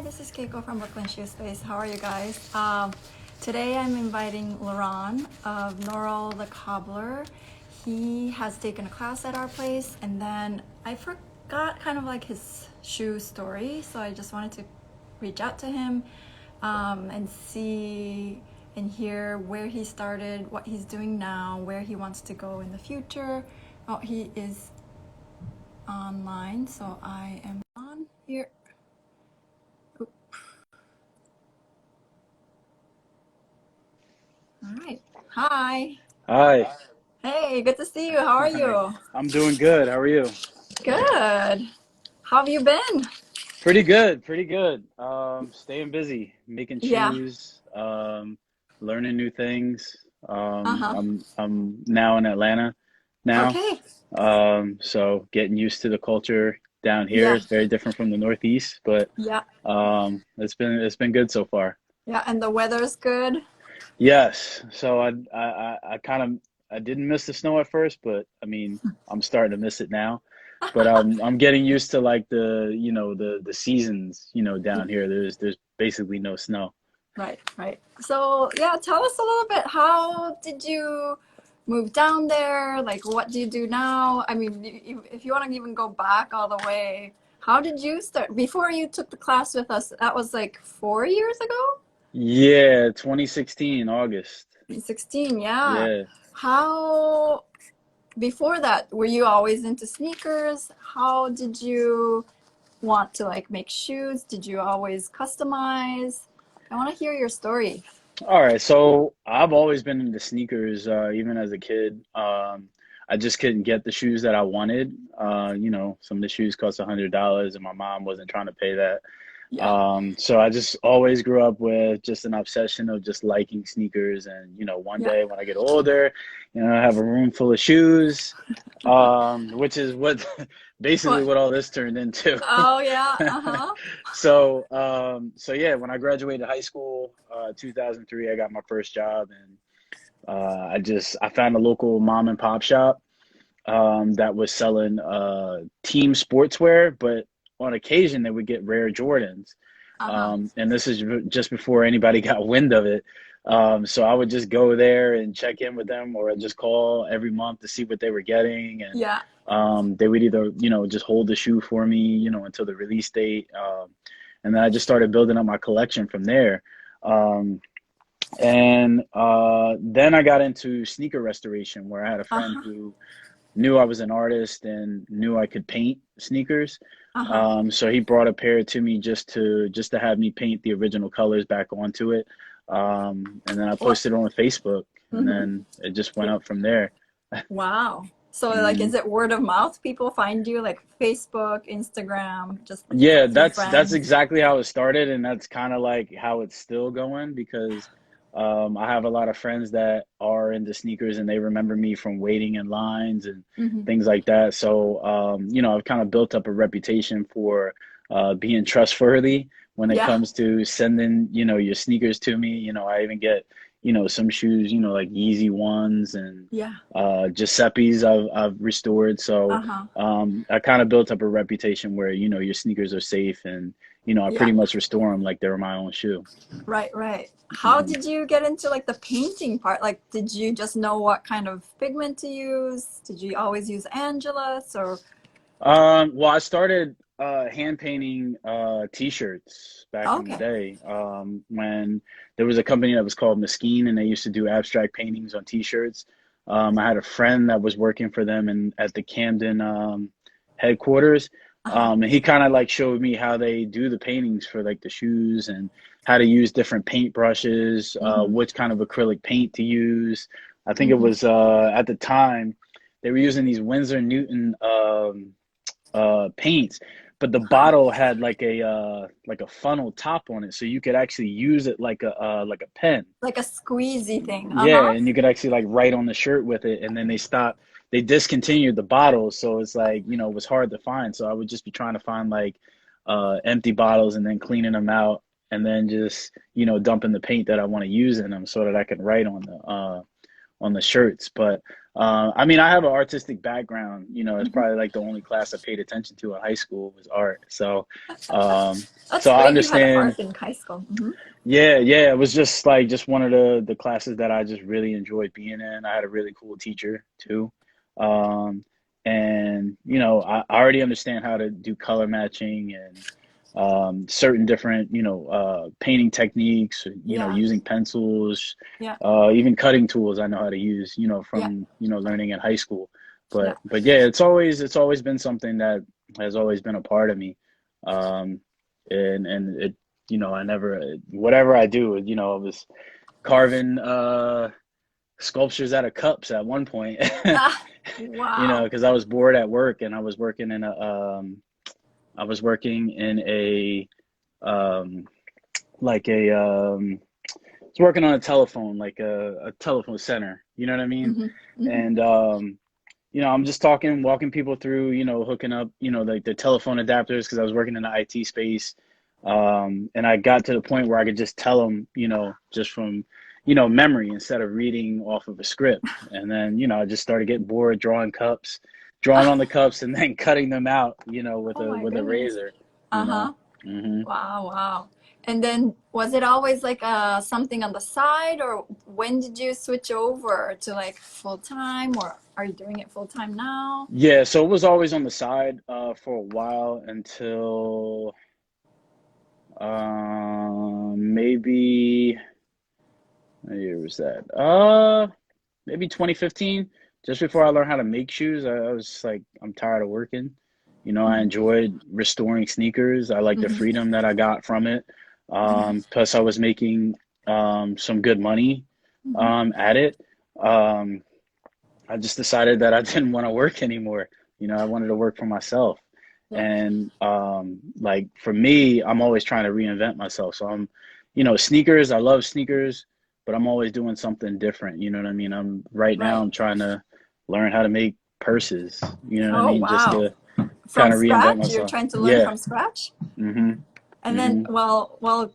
this is Keiko from Brooklyn Shoe Space. How are you guys? Today I'm inviting Laron of Norrell the Cobbler. He has taken a class at our place, and then I forgot kind of like his shoe story, so I just wanted to reach out to him and see and hear where he started, what he's doing now, where he wants to go in the future. Oh, he is online, so I am on here. Oop. All right. Hi. Hi. Hey, good to see you. How are Hi. you? I'm doing good. How are you? Good. How have you been? Pretty good. Pretty good. Staying busy, making Yeah. shoes, learning new things. Uh-huh. I'm now in Atlanta now. Okay. So getting used to the culture down here. Yeah. It's very different from the Northeast, but Yeah. it's been good so far. Yeah. And the weather's good. Yes. So I kind of I didn't miss the snow at first, but I mean I'm starting to miss it now. But I'm getting used to like the seasons, down here. There's basically no snow. Right, right. So, yeah, tell us a little bit. How did you move down there? Like, what do you do now? I mean, if you want to even go back all the way, how did you start? Before you took the class with us, that was like 4 years ago? Yeah, 2016 August. 16, yeah. Yeah. How, before that, were you always into sneakers? How did you want to like make shoes? Did you always customize? I want to hear your story. All right, so I've always been into sneakers, even as a kid. I just couldn't get the shoes that I wanted. Some of the shoes cost $100, and my mom wasn't trying to pay that. Yeah. So I just always grew up with just an obsession of just liking sneakers. And, one Yeah. day when I get older, I have a room full of shoes, which is what basically What? what all this turned into. Oh yeah. Uh-huh. So yeah, when I graduated high school, 2003, I got my first job, and I found a local mom and pop shop that was selling team sportswear, but on occasion they would get rare Jordans. Uh-huh. And this is just before anybody got wind of it. So I would just go there and check in with them, or I'd just call every month to see what they were getting. And Yeah. they would either, just hold the shoe for me, until the release date. And then I just started building up my collection from there. And then I got into sneaker restoration, where I had a friend Uh-huh. who knew I was an artist and knew I could paint sneakers. Uh-huh. So he brought a pair to me just to have me paint the original colors back onto it. And then I What? posted it on Facebook, and Mm-hmm. then it just went up from there. Wow. So like Mhm. is it word of mouth? People find you like Facebook, Instagram, just Yeah, through that's friends. exactly how it started, and that's kind of like how it's still going, because I have a lot of friends that are into sneakers, and they remember me from waiting in lines and Mm-hmm. things like that. So I've kind of built up a reputation for being trustworthy when it Yeah. comes to sending, your sneakers to me. I even get, some shoes, like Yeezy ones and Yeah. Giuseppe's I've restored. So Uh-huh. I kind of built up a reputation where, your sneakers are safe, and, I Yeah. pretty much restore them like they're my own shoe. Right, right. How Mhm. did you get into like the painting part? Like, did you just know what kind of pigment to use? Did you always use Angelus or Well, I started hand painting t-shirts back in the okay. day, when there was a company that was called Mesquite, and they used to do abstract paintings on t-shirts. I had a friend that was working for them at the Camden headquarters, Uh-huh. and he kind of like showed me how they do the paintings for like the shoes, and how to use different paint brushes, Mm-hmm. which kind of acrylic paint to use. I think it Mm-hmm. was at the time they were using these Winsor Newton paints, but the Uh-huh. bottle had like a funnel top on it, so you could actually use it like a pen. Like a squeezy thing. Yeah, Uh-huh. and you could actually like write on the shirt with it, and then they discontinued the bottles, so it's like, it was hard to find. So I would just be trying to find like empty bottles, and then cleaning them out, and then just, dumping the paint that I want to use in them, so that I can write on the shirts. But I mean, I have an artistic background. You know, it's Hmm. probably like the only class I paid attention to in high school was art. Um, That's so I great. You had understand. art in high school. Hmm. Yeah, yeah, it was just like just one of the classes that I just really enjoyed being in. I had a really cool teacher too. Um, and you know, I already understand how to do color matching and certain different, painting techniques, Yeah, using pencils, yeah, even cutting tools I know how to use, yeah, from, learning in high school. yeah. But yeah, it's always been something that has always been a part of me. Um, and it, I never, whatever I do, I was carving sculptures out of cups at one point, Ah, wow. because I was bored at work and I was working in um, like a, I was working on a telephone, like a telephone center, you know what I mean? Hmm. Hmm. And, I'm just walking people through, hooking up, like the telephone adapters because I was working in the IT space. And I got to the point where I could just tell them, just from, memory instead of reading off of a script. And then, I just started getting bored drawing on the cups and then cutting them out, with Oh a my with a goodness. razor, you know. Uh-huh. hmm Wow, wow. And then was it always like something on the side, or when did you switch over to like full time, or are you doing it full time now? Yeah, so it was always on the side for a while until maybe what year was that? Maybe 2015, just before I learned how to make shoes. I was like, I'm tired of working. I Hmm. enjoyed restoring sneakers. I like the Hmm. freedom that I got from it. Hmm. Plus, I was making some good money Hmm. at it. Um, I just decided that I didn't want to work anymore. I wanted to work for myself. Yeah. And like for me, I'm always trying to reinvent myself. So sneakers, I love sneakers, but I'm always doing something different. You know what I mean? Right now Right. I'm trying to learn how to make purses. You know what I Oh, mean? Just wow. to From kind of reinvent scratch? You're myself. trying to learn Yeah. from scratch? Mhm. And then, Mhm. well,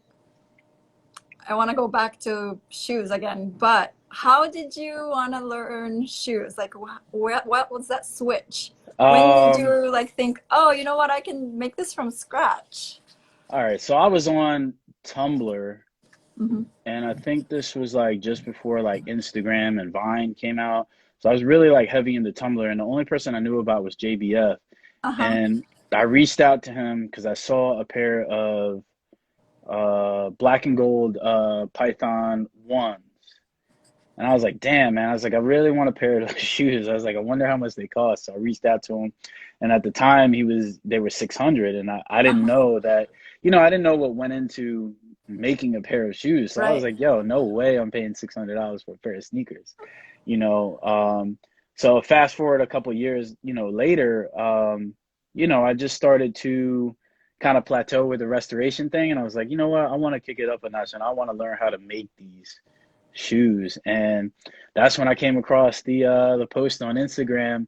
I want to go back to shoes again, but how did you want to learn shoes? Like, what was that switch? When did Um you like think, oh, you know what, I can make this from scratch? all right, so I was on Tumblr, Hmm. and I think this was like just before like Instagram and Vine came out. So I was really like heavy into Tumblr, and the only person I knew about was JBF. Uh-huh. And I reached out to him because I saw a pair of black and gold Python ones, and I was like, damn, man. I was like, I really want a pair of those shoes. I was like, I wonder how much they cost. So I reached out to him. And at the time they were 600. And I didn't Uh-huh. know that, I didn't know what went into making a pair of shoes. So I was Right. like, yo, no way I'm paying $600 for a pair of sneakers, you know? So fast forward a couple years, later, I just started to kind of plateau with the restoration thing. And I was like, you know what? I want to kick it up a notch and I want to learn how to make these shoes. And that's when I came across the post on Instagram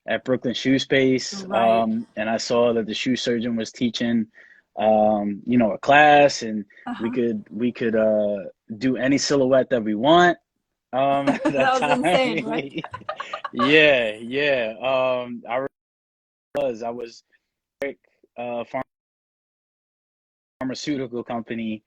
at Brooklyn Shoe Space, Right. and I saw that the shoe surgeon was teaching, a class, and we Uh-huh. could we could do any silhouette that we want at that That was insane, right? time. Yeah, yeah. I was a pharmaceutical company.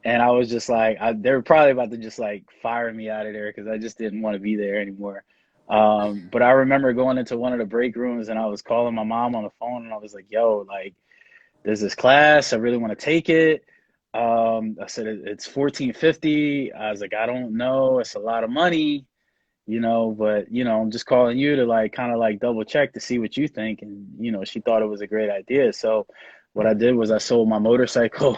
And I was just like, they were probably about to just like fire me out of there because I just didn't want to be there anymore. But I remember going into one of the break rooms and I was calling my mom on the phone and I was like, yo, like, there's this class. I really want to take it. I said, it's 1450. I was like, I don't know. It's a lot of money, but, I'm just calling you to like kind of like double check to see what you think. And, she thought it was a great idea. So what I did was I sold my motorcycle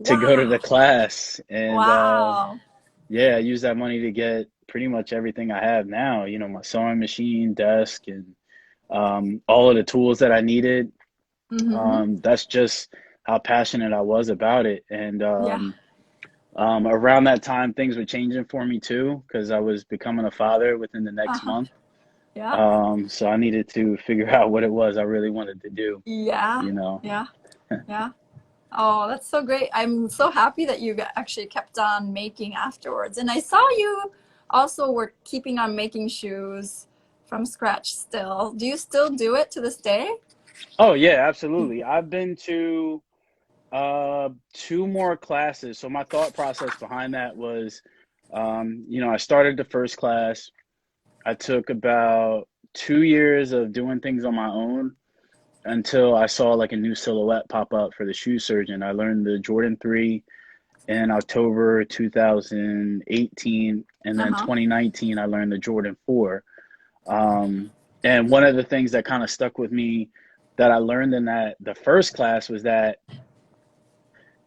to go to the Wow. class. And Wow. yeah, I used that money to get pretty much everything I have now, my sewing machine, desk, and all of the tools that I needed. Mm-hmm. That's just how passionate I was about it. And Yeah. around that time, things were changing for me too, because I was becoming a father within the next Uh-huh. month. Yeah. So I needed to figure out what it was I really wanted to do, Yeah. you know. Yeah. Yeah. Oh, that's so great. I'm so happy that you actually kept on making afterwards. And I saw you also we're keeping on making shoes from scratch still. Do you still do it to this day? Oh yeah, absolutely. I've been to two more classes. So my thought process behind that was, I started the first class. I took about 2 years of doing things on my own until I saw like a new silhouette pop up for the shoe surgeon. I learned the Jordan 3 in October 2018, and then Uh-huh. 2019 I learned the Jordan 4. Um, and one of the things that kind of stuck with me that I learned in that the first class was that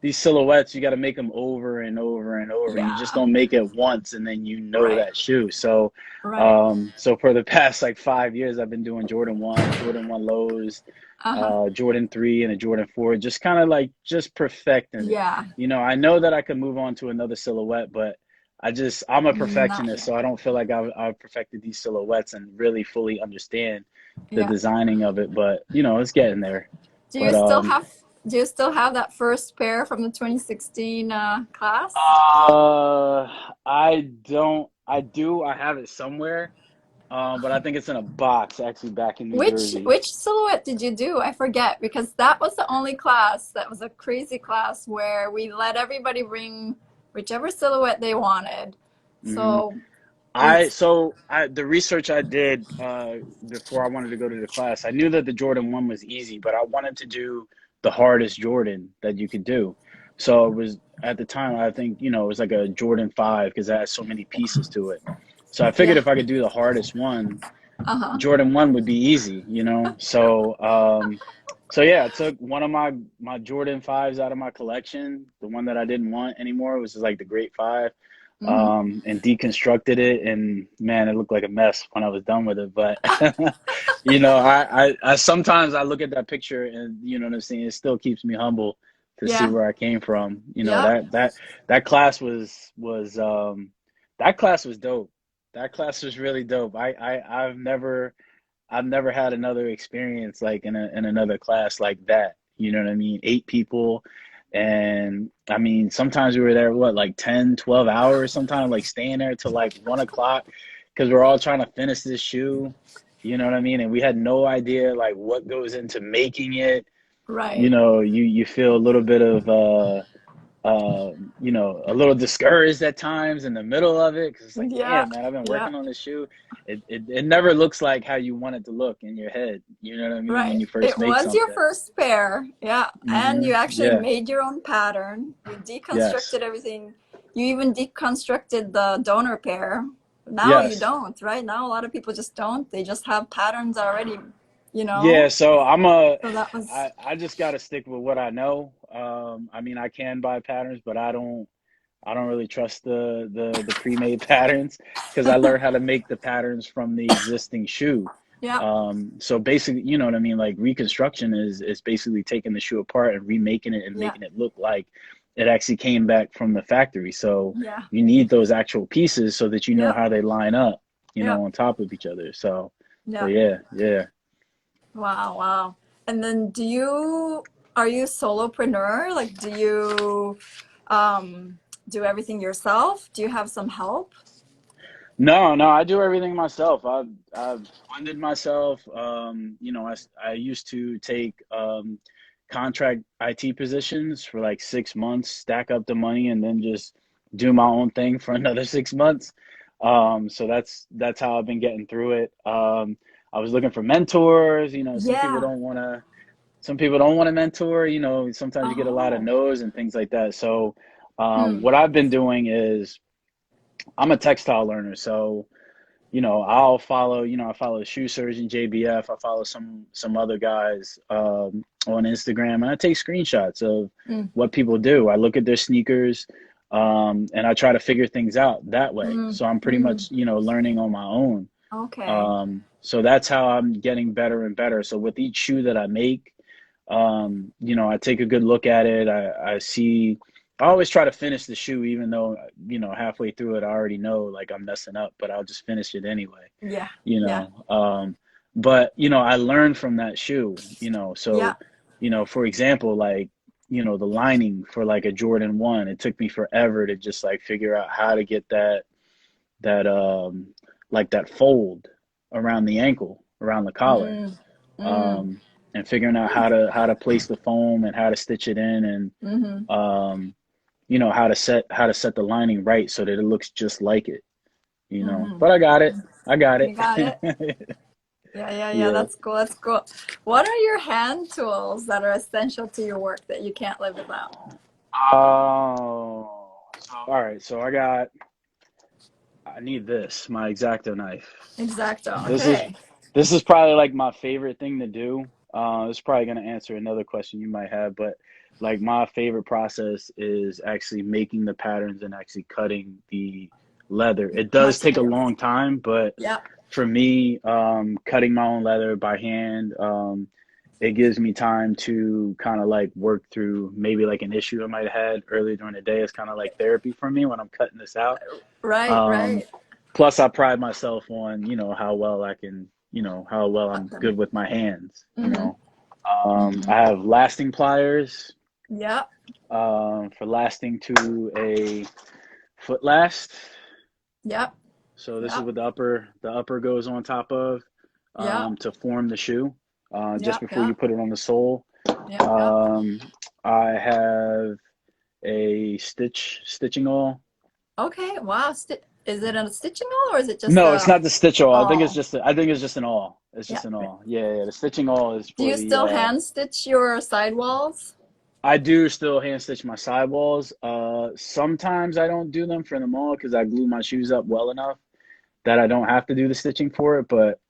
these silhouettes, you got to make them over and over and over. You just Yeah. don't make it once and then you know Right. that shoe. So, Right. so for the past like 5 years, I've been doing Jordan 1 lows, Uh-huh. Jordan 3 and a Jordan 4, just kind of like just perfecting it. Yeah. I know that I could move on to another silhouette, but I'm a Not perfectionist, yet. so I don't feel like I've perfected these silhouettes and really fully understand the Yeah. designing of it. But it's getting there. Do you But still have do you still have that first pair from the 2016 class? Uh, I don't. I do. I have it somewhere. But I think it's in a box actually back in New Jersey. Which silhouette did you do? I forget because that was the only class that was a crazy class where we let everybody bring whichever silhouette they wanted. hmm So I it's so I the research I did before I wanted to go to the class, I knew that the Jordan 1 was easy, but I wanted to do the hardest Jordan that you could do. So it was at the time I think it was like a Jordan 5 because it has so many pieces to it. So I figured yeah. if I could do the hardest one, Uh-huh. Jordan 1 would be easy. So yeah, I took one of my Jordan 5s out of my collection, the one that I didn't want anymore, was like the Great 5, Mm-hmm. and deconstructed it, and man, it looked like a mess when I was done with it. But I sometimes I look at that picture and you know what I'm saying, it still keeps me humble to see Yeah. where I came from. Yep. That class that class was dope. That class was really dope. I've never had another experience like in another class like that. You know what I mean? 8 people. And I mean, sometimes we were there, what, like 10, 12 hours, sometimes like staying there till like 1 o'clock because we're all trying to finish this shoe. You know what I mean? And we had no idea like what goes into making it. Right. You feel a little bit of a little discouraged at times in the middle of it because it's like, Yeah. damn, man, I've been Yeah. working on this shoe. It never looks like how you want it to look in your head. You know what I mean? When Right. you first It make was your something. first pair. Yeah. And you actually Yeah. made your own pattern. You Yes. deconstructed everything. You even deconstructed the donor pair. Now you Yes. don't, right? Now a lot of people just don't. They just have patterns already, you Yeah. know? So So that was, I just got to stick with what I know. I mean, I can buy patterns, but I don't really trust the pre-made patterns because I learned how to make the patterns from the existing shoe. yeah. So basically, you know what I mean? Like reconstruction is basically taking the shoe apart and remaking it and Yeah. making it look like it actually came back from the factory. So Yeah. you need those actual pieces so that you know Yeah. how they line up, Yeah. on top of each other. So Yeah. yeah, yeah. Wow. Wow. And then are you solopreneur? Like, do you um, do everything yourself? Do you have some help? No, no, I do everything myself. I've funded myself. I used to take contract IT positions for like 6 months, stack up the money, and then just do my own thing for another 6 months. So that's how I've been getting through it. I was looking for mentors. Yeah. Some people don't want to mentor. Sometimes you get a lot of Oh. no's and things like that. So Hmm. what I've been doing is I'm a textile learner, so I follow Shoe Surgeon JBF. I follow some other guys on Instagram, and I take screenshots of Mm. what people do. I look at their sneakers, and I try to figure things out that way. Mm. So I'm pretty Mm. much, learning on my own. Okay. So that's how I'm getting better and better. So with each shoe that I make, I take a good look at it. I see. I always try to finish the shoe, even though halfway through it, I already know like I'm messing up, but I'll just finish it anyway. Yeah. You Yeah. know, but I learned from that shoe. Yeah. So for example, like the lining for like a Jordan 1, it took me forever to just like figure out how to get that that like that fold around the ankle, around the collar, Mm, mm, um, and figuring out how to place the foam and how to stitch it in, and mm-hmm, how to set the lining right so that it looks just like it. mm-hmm. But I got it. I got You it. got it. Yeah, yeah, yeah. Yeah. That's cool. That's cool. What are your hand tools that are essential to your work that you can't live without? Oh, so all right. So I need this, my X-Acto knife. Exacto. This is Okay. this is probably like my favorite thing to do. It's probably gonna answer another question you might have, but like my favorite process is actually making the patterns and actually cutting the leather. It does take a Materials. long time, but Yeah. for me, cutting my own leather by hand, it gives me time to kind of like work through maybe like an issue I might have had earlier during the day. It's kind of like therapy for me when I'm cutting this out. Right, Um, right. Plus, I pride myself on, how well I can, how well Cut I'm them. good with my hands, Mm-hmm. Mm-hmm. I have lasting pliers, Yeah. for lasting to a foot last. Yep. So this is Yep. what the upper goes on top of, Yep. to form the shoe, just Yep. before you Yep. put it on the sole. Yep. Yep. Um, I have a stitching awl. Okay. Wow. Is it a stitching all or is it just No, it's a not the stitch awl. oh? I think it's just an awl. It's Yeah. just an awl. Yeah, yeah. The stitching awl is Do for you the. still hand stitch your sidewalls? I do still hand stitch my sidewalls. Sometimes I don't do them for them all because I glue my shoes up well enough that I don't have to do the stitching for it. But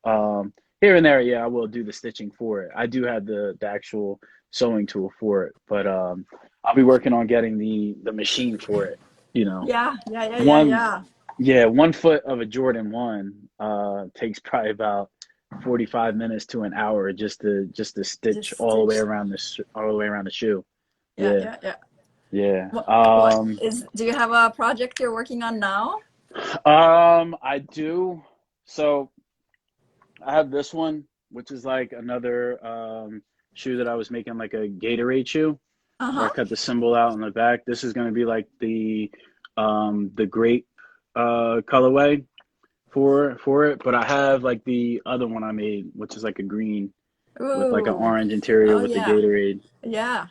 here and there, yeah, I will do the stitching for it. I do have the actual sewing tool for it, but I'll be working on getting the machine for it. You know, Yeah. Yeah. Yeah. Yeah. one Yeah. Yeah, 1 foot of a Jordan 1 takes probably about 45 minutes to an hour just to stitch Just all the way stitch. around all the way around the shoe. Yeah. Yeah, Yeah. Yeah. yeah. What is? Do you have a project you're working on now? I do. So I have this one, which is like another shoe that I was making, like a Gatorade shoe, where I Uh-huh. cut the symbol out on the back. This is going to be like the grape colorway for it, but I have like the other one I made, which is like a green with like an Ooh. orange interior Oh with the yeah. Gatorade. Yeah.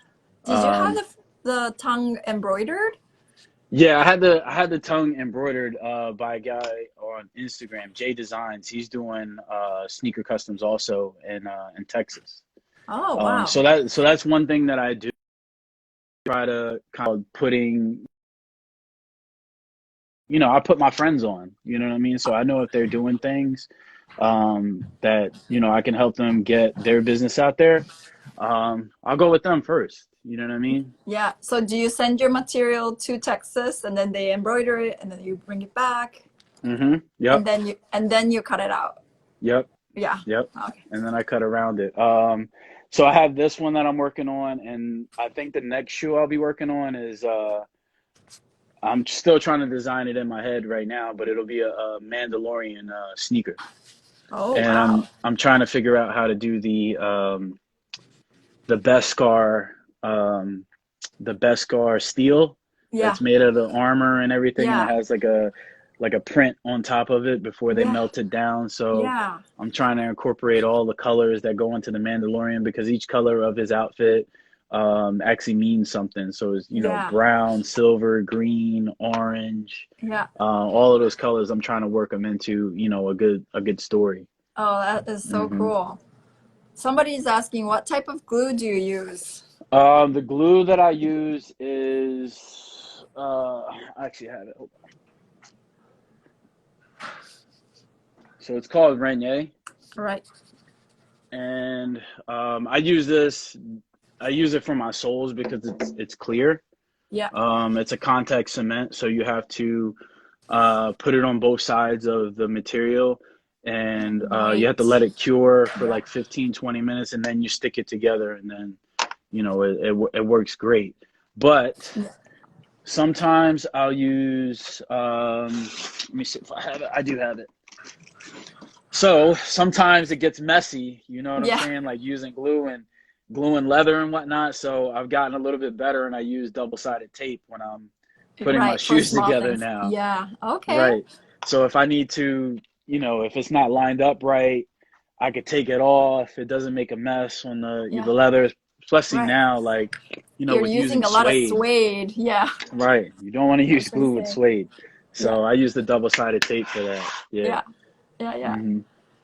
Did you have Um, the tongue embroidered? yeah, I had the tongue embroidered by a guy on Instagram, Jay Designs. He's doing sneaker customs also in Texas. Oh Um, wow. so that's one thing that I do, try to kind of putting, I put my friends on, you know what I mean? So I know if they're doing things that, I can help them get their business out there. I'll go with them first. You know what I mean? Yeah. So do you send your material to Texas and then they embroider it and then you bring it back Yep. and then you cut it out? Yep. Yeah. Yep. Okay. And then I cut around it. So I have this one that I'm working on, and I think the next shoe I'll be working on is I'm still trying to design it in my head right now, but it'll be a Mandalorian sneaker. Oh And wow. I'm trying to figure out how to do the Beskar um, the Beskar steel Yeah. that's made out of armor and everything, and it Yeah. has like a print on top of it before they Yeah. melt it down. So Yeah. I'm trying to incorporate all the colors that go into the Mandalorian, because each color of his outfit actually means something. So it's, Yeah. brown, silver, green, orange, Yeah. all of those colors. I'm trying to work them into, a good story. Oh, that is so hmm cool. Somebody's asking what type of glue do you use? The glue that I use is, I actually have it. Hold on. So it's called Renier, Right. and I use this. I use it for my soles because it's clear. Yeah. It's a contact cement, so you have to put it on both sides of the material, and you have to Right. let it cure for Yeah. like 15, 20 minutes, and then you stick it together, and then it works great. But Yeah. sometimes I'll use, let me see if I have it. I do have it. So sometimes it gets messy, you know what I'm Yeah. saying? Like using glue and gluing leather and whatnot. So I've gotten a little bit better, and I use double-sided tape when I'm putting my Right. For shoes small together things. now. Yeah. Okay. Right. So if I need to, if it's not lined up right, I could take it off. It doesn't make a mess on Yeah, the leather, especially right. now, like, You're with using using a lot of suede. suede. Yeah, Right. You don't want to I was use gonna glue with say. suede. Yeah, So I use the double-sided tape for that. Yeah. yeah, yeah, yeah.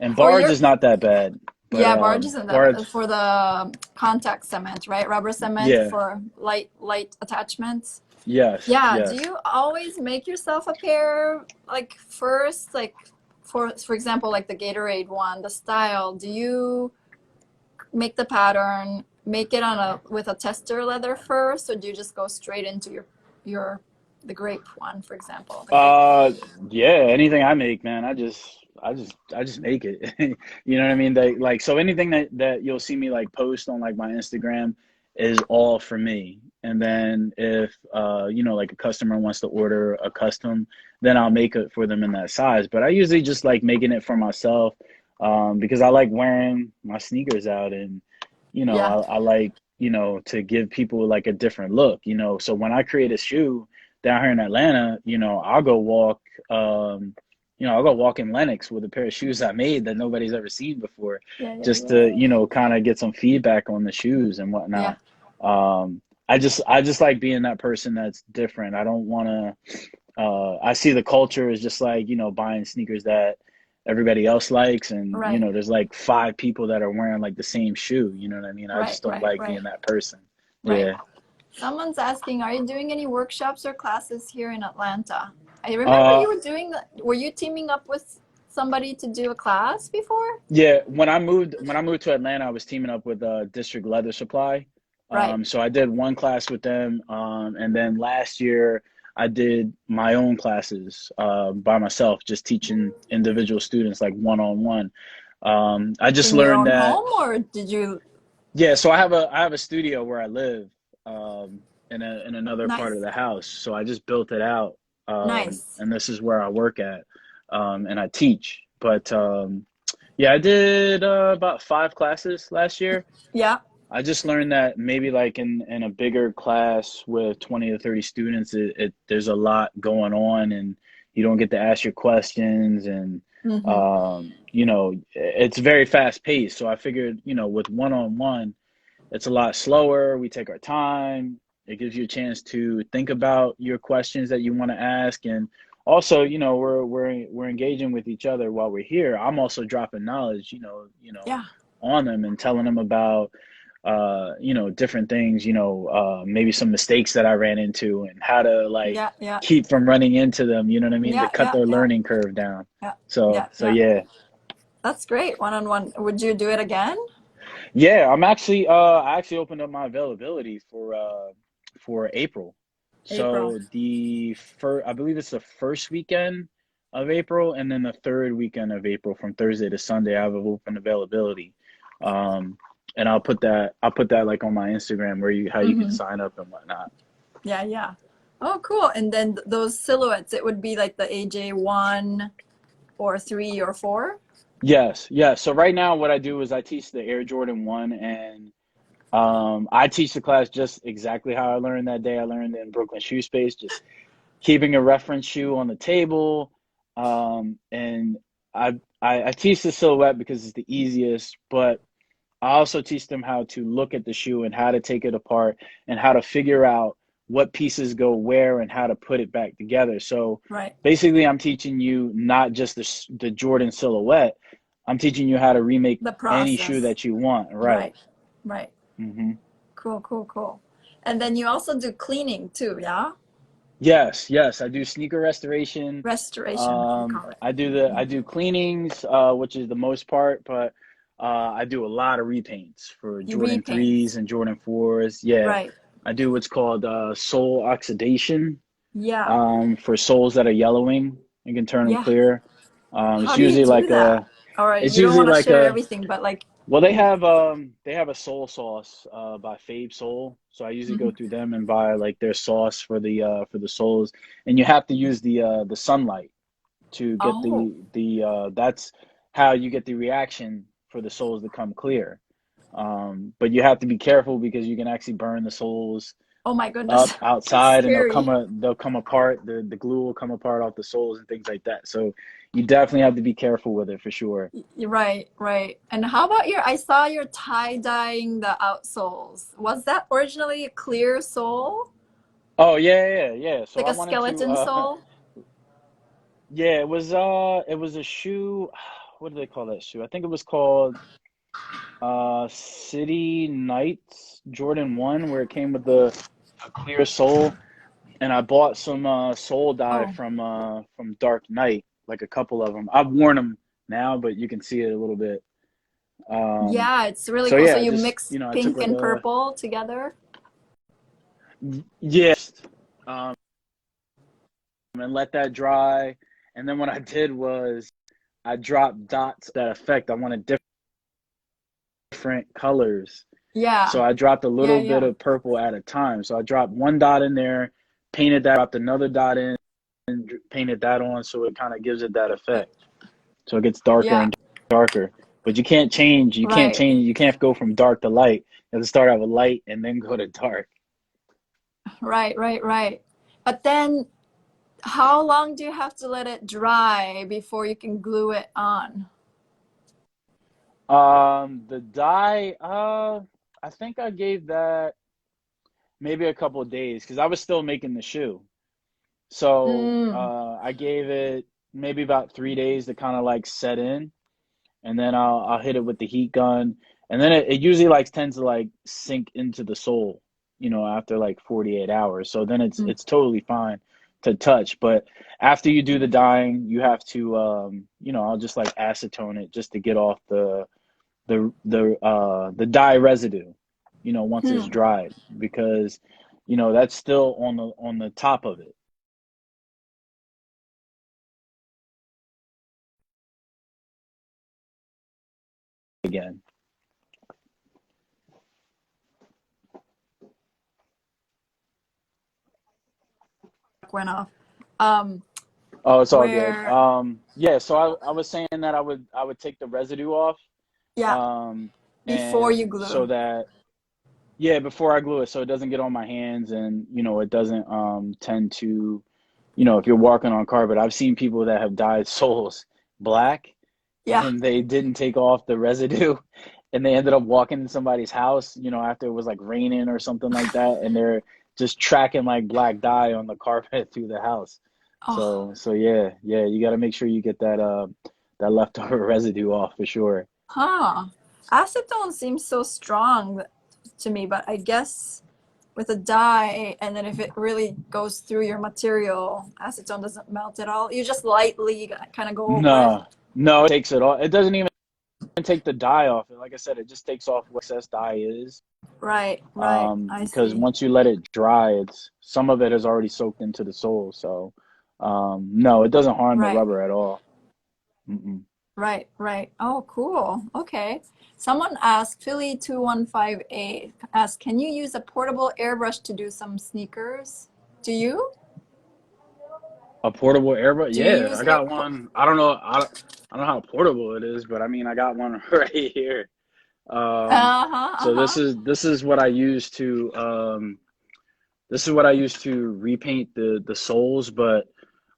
And For barge your is not that bad, but Yeah, barge isn't that barge, bad. For the contact cement, right? Rubber cement yeah. for light attachments. Yes, Yeah. Do yes. you always make yourself a pair like first, like for example, like the Gatorade one, the style? Do you make the pattern, make it on a with a tester leather first, or do you just go straight into your the grape one, for example, the grape? Uh, yeah, anything I make, man, I just make it. You know what I mean? Like, so anything that you'll see me like post on like my Instagram is all for me. And then if like a customer wants to order a custom, then I'll make it for them in that size. But I usually just like making it for myself, because I like wearing my sneakers out, and Yeah. I like, to give people like a different look, So when I create a shoe down here in Atlanta, I'll go walk in Lenox with a pair of shoes I made that nobody's ever seen before, Yeah. Yeah. just Yeah. to, kind of get some feedback on the shoes and Yeah. whatnot. I just like being that person that's different. I don't want to, I see the culture as just like, buying sneakers that everybody else likes. And, Right. there's like five people that are wearing like the same shoe. You know what I mean? I Right. just don't Right. like being Right. that person. Right. Yeah. Someone's asking, are you doing any workshops or classes here in Atlanta? I remember Uh, you were doing, were you teaming up with somebody to do a class before? Yeah, when I moved to Atlanta, I was teaming up with District Leather Supply. Right. So I did one class with them, and then last year I did my own classes by myself, just teaching individual students like one on one. I just In your learned own that, home, or did you? yeah. So I have a studio where I live, in another part of Nice. the house. So I just built it out, Nice. and this is where I work at, and I teach. But yeah, I did about 5 classes last year. Yeah. I just learned that maybe like in a bigger class with 20 to 30 students, there's a lot going on, and you don't get to ask your questions, and Mm-hmm. it's very fast paced. So I figured, with one on one, it's a lot slower. We take our time. It gives you a chance to think about your questions that you want to ask, and also, we're engaging with each other while we're here. I'm also dropping knowledge, Yeah. on them, and telling them about, different things, maybe some mistakes that I ran into, and how to like Yeah. Yeah. keep from running into them. You know what I mean? To Yeah. cut Yeah. their Yeah. learning curve down. Yeah. So, Yeah. so Yeah. yeah. That's great. One on one. Would you do it again? Yeah, I actually opened up my availability for April. April. So I believe it's the first weekend of April, and then the third weekend of April from Thursday to Sunday I have open availability. Um and I'll put that like on my Instagram where how you can Mm-hmm. sign up and whatnot. Yeah. Yeah. Oh, cool. And then those silhouettes, it would be like the AJ1 or 3 or 4. Yes, yes. So right now what I do is I teach the Air Jordan 1, and I teach the class just exactly how I learned that day. I learned in Brooklyn Shoe Space, just keeping a reference shoe on the table. And I teach the silhouette because it's the easiest, but I also teach them how to look at the shoe and how to take it apart and how to figure out what pieces go where and how to put it back together. So Right. basically, I'm teaching you not just the Jordan silhouette. I'm teaching you how to remake The any shoe process. that you want. Right. Right. Right. Hmm. Cool. Cool. Cool. And then you also do cleaning too, yeah? Yes, yes, I do sneaker restoration. Restoration, you call it. I do cleanings, which is the most part, but I do a lot of repaints for You Jordan repaint. 3s and Jordan 4s. Yeah, Right. I do what's called sole oxidation, Yeah. for soles that are yellowing. You can turn them Yeah. clear. How do you do that? All right. It's You don't usually want to like share a everything, but like, well, you. they have a soul sauce by Fabe Soul. So I usually go Mhm. through them and buy like their sauce for the soles, and you have to use the sunlight to get Oh, that's how you get the reaction for the soles to come clear. But you have to be careful because you can actually burn the soles Oh my goodness. up That's outside, and scary. they'll come apart. The glue will come apart off the soles and things like that. So you definitely have to be careful with it for sure. Right, right. And how about I saw your tie-dyeing the outsoles. Was that originally a clear sole? Oh yeah. So Like I a wanted to skeleton sole? yeah, it was a shoe. What do they call that shoe? I think it was called City Knights Jordan 1, where it came with a clear sole. And I bought some sole dye Oh, from Dark Knight, like a couple of them. I've worn them now, but you can see it a little bit. Um, yeah, it's really so cool. So yeah, you just mix I took pink like and a purple together? yes, um, and let that dry. And then what I did was I dropped dots that effect. I wanted different colors. Yeah. So I dropped a Yeah, little bit yeah. of purple at a time. So I dropped one dot in there, painted that, dropped another dot in, and painted that on. So it kind of gives it that effect. So it gets darker Yeah. and darker. But you can't change. You can't Right. change. You can't go from dark to light. You have to start out with light and then go to dark. Right, right, right. But then how long do you have to let it dry before you can glue it on? The dye, I think I gave that maybe a couple of days because I was still making the shoe. So Mm. I gave it maybe about 3 days to kind of like set in, and then I'll hit it with the heat gun, and then it usually like tends to like sink into the sole, after like 48 hours. So then Mm. it's totally fine to touch. But after you do the dyeing, you have to I'll just like acetone it just to get off the dye residue, once it's Hmm. dried, because that's still on the top of it again. Went off. Um, Oh, it's all good. where, Yeah, so I was saying that I would take the residue off, yeah, um, before you and glue. so that yeah, before I glue it, so it doesn't get on my hands, and it doesn't tend to, if you're walking on carpet. I've seen people that have dyed soles black, Yeah. and they didn't take off the residue, and they ended up walking in somebody's house, after it was like raining or something like that, and they're just tracking like black dye on the carpet through the house. Oh, So yeah, you got to make sure you get that leftover residue off for sure. huh. Acetone seems so strong to me, but I guess with a dye, and then if it really goes through your material, acetone doesn't melt at all. You just lightly kind of go over it. No, no, it takes it off. It doesn't even take the dye off it. Like I said, it just takes off what excess dye is. Right, right. I Because see. once you let it dry, it's some of it has already soaked into the sole. So, no, it doesn't harm the Right, rubber at all. Mm-mm. right, right. Oh, cool. Okay. Someone asked, Philly2158 asked, can you use a portable airbrush to do some sneakers? Do you? A portable airbrush? Do you Yeah, use I like a got one. I don't know how portable it is, but I mean, I got one right here. Um, uh-huh, so uh-huh. this is what I use to repaint the soles, but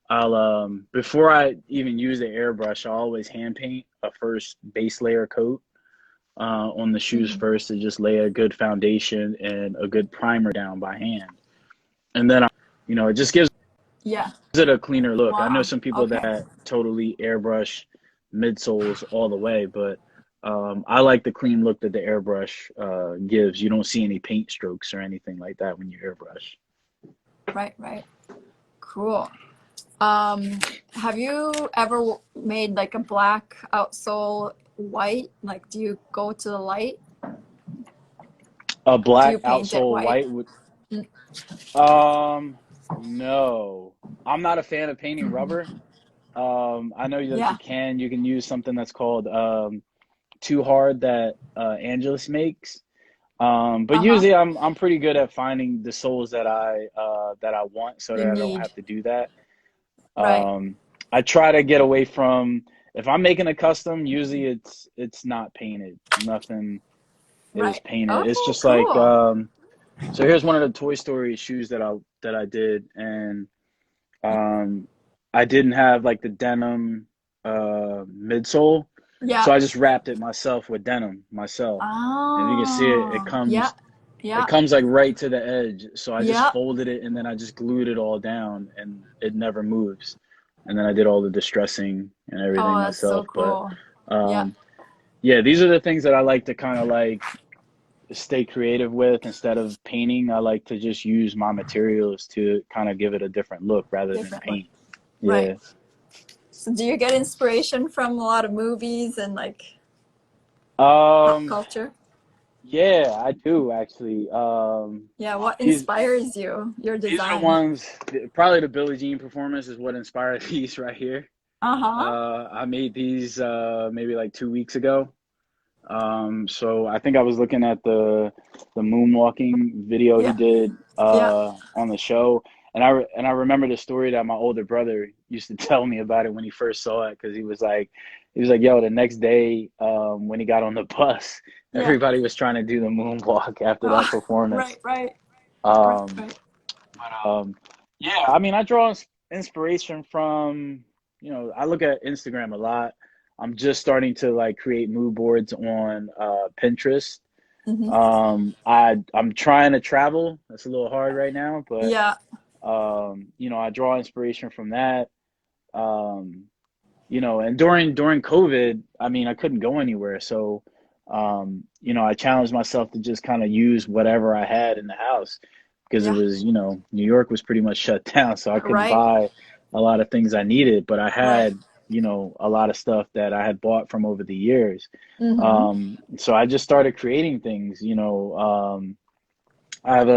I'll before I even use the airbrush, I'll always hand paint a first base layer coat on the shoes Mhm. first to just lay a good foundation and a good primer down by hand. And then it just gives Yeah. it a cleaner look. I know Wow. some people Okay. that totally airbrush midsoles all the way, but I like the clean look that the airbrush gives. You don't see any paint strokes or anything like that when you airbrush. Right, right. Cool. Um, have you ever made like a black outsole white? Like, do you go to the light? A Do you black paint it outsole white? white would Mm. no. I'm not a fan of painting rubber. I know that Yeah. you can use something that's called Too Hard that Angelus makes. But Uh-huh. usually I'm pretty good at finding the soles that I want so You that I don't need. have to do that. Right. Um, I try to get away from if I'm making a custom, usually it's not painted. Nothing is Right. painted. It's Okay, just like cool. So here's one of the Toy Story shoes that I did, and um, I didn't have like the denim midsole, Yeah. so I just wrapped it myself with denim myself. And if you can see it, Oh, yeah, it yeah, comes like right to the edge. So I just yeah. folded it and then I just glued it all down, and it never moves. And then I did all the distressing and Oh, everything that's so myself. But cool. Yeah. um, yeah, these are the things that I like to kind of like stay creative with. Instead of painting, I like to just use my materials to kind of give it a different look rather than Different look. paint. Right. Yeah. So do you get inspiration from a lot of movies and like pop Um, culture? yeah, I do actually. Yeah, what These inspires you, your these are the design? ones, probably the Billie Jean performance is what inspired these right here. Uh-huh. I made these maybe like 2 weeks ago. So I think I was looking at the moonwalking video he Yeah. did Yeah. on the show, and I remember the story that my older brother used to tell me about it when he first saw it, because he was like, yo, the next day when he got on the bus, Yeah. everybody was trying to do the moonwalk after that Oh, performance. right, right, right, Um, right. yeah, I mean, I draw inspiration from, I look at Instagram a lot. I'm just starting to like create mood boards on Pinterest. Mm-hmm. I'm trying to travel. That's a little hard right now, but Yeah. I draw inspiration from that. Um, and during COVID, I mean, I couldn't go anywhere, so I challenged myself to just kind of use whatever I had in the house, because it Yeah. was, New York was pretty much shut down, so I couldn't Right. buy a lot of things I needed, but I Right. had, a lot of stuff that I had bought from over the years. Mm-hmm. So I just started creating things. I have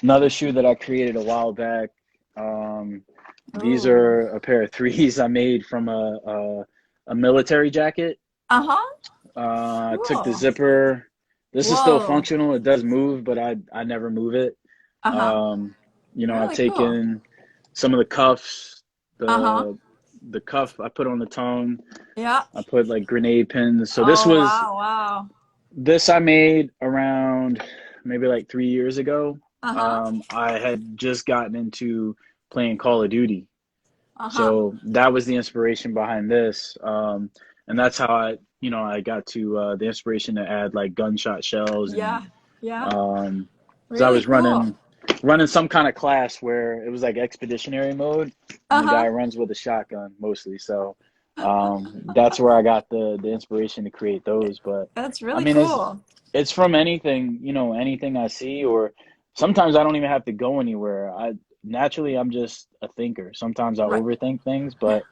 another shoe that I created a while back. Um, these Ooh. are a pair of threes I made from a military jacket. Uh-huh. I took the Cool. zipper. This is still Whoa. functional. It does move, but I never move it. Uh-huh. Um, I've Really cool. taken some of the cuffs, Uh-huh. the cuff I put on the tongue. Yeah. I put like grenade pins. So Oh, wow, wow. this I made around maybe like 3 years ago. Uh-huh. I had just gotten into playing Call of Duty. Uh-huh. So that was the inspiration behind this. And that's how I got to the inspiration to add like gunshot shells, and Yeah. Yeah. um, because I Really was cool. running some kind of class where it was like expeditionary mode, and the Uh-huh. guy runs with a shotgun mostly. So that's where I got the inspiration to create those. But That's I really mean, cool. it's from anything, anything I see, or sometimes I don't even have to go anywhere. Naturally, I'm just a thinker. Sometimes I Right. overthink things, Yeah. but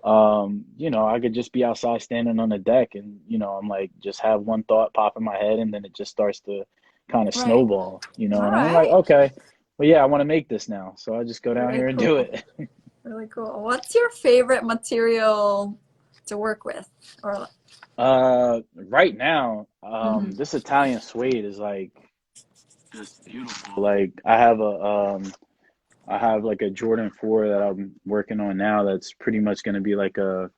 I could just be outside standing on the deck, and I'm like, just have one thought pop in my head, and then it just starts to kind of Right. snowball, All and I'm like, right. okay, well, yeah, I want to make this now. So I just go down Really here and do cool. it. Really cool. What's your favorite material to work with? Or Right now, mm-hmm. this Italian suede is like just beautiful. Like I have like a Jordan 4 that I'm working on now that's pretty much going to be like a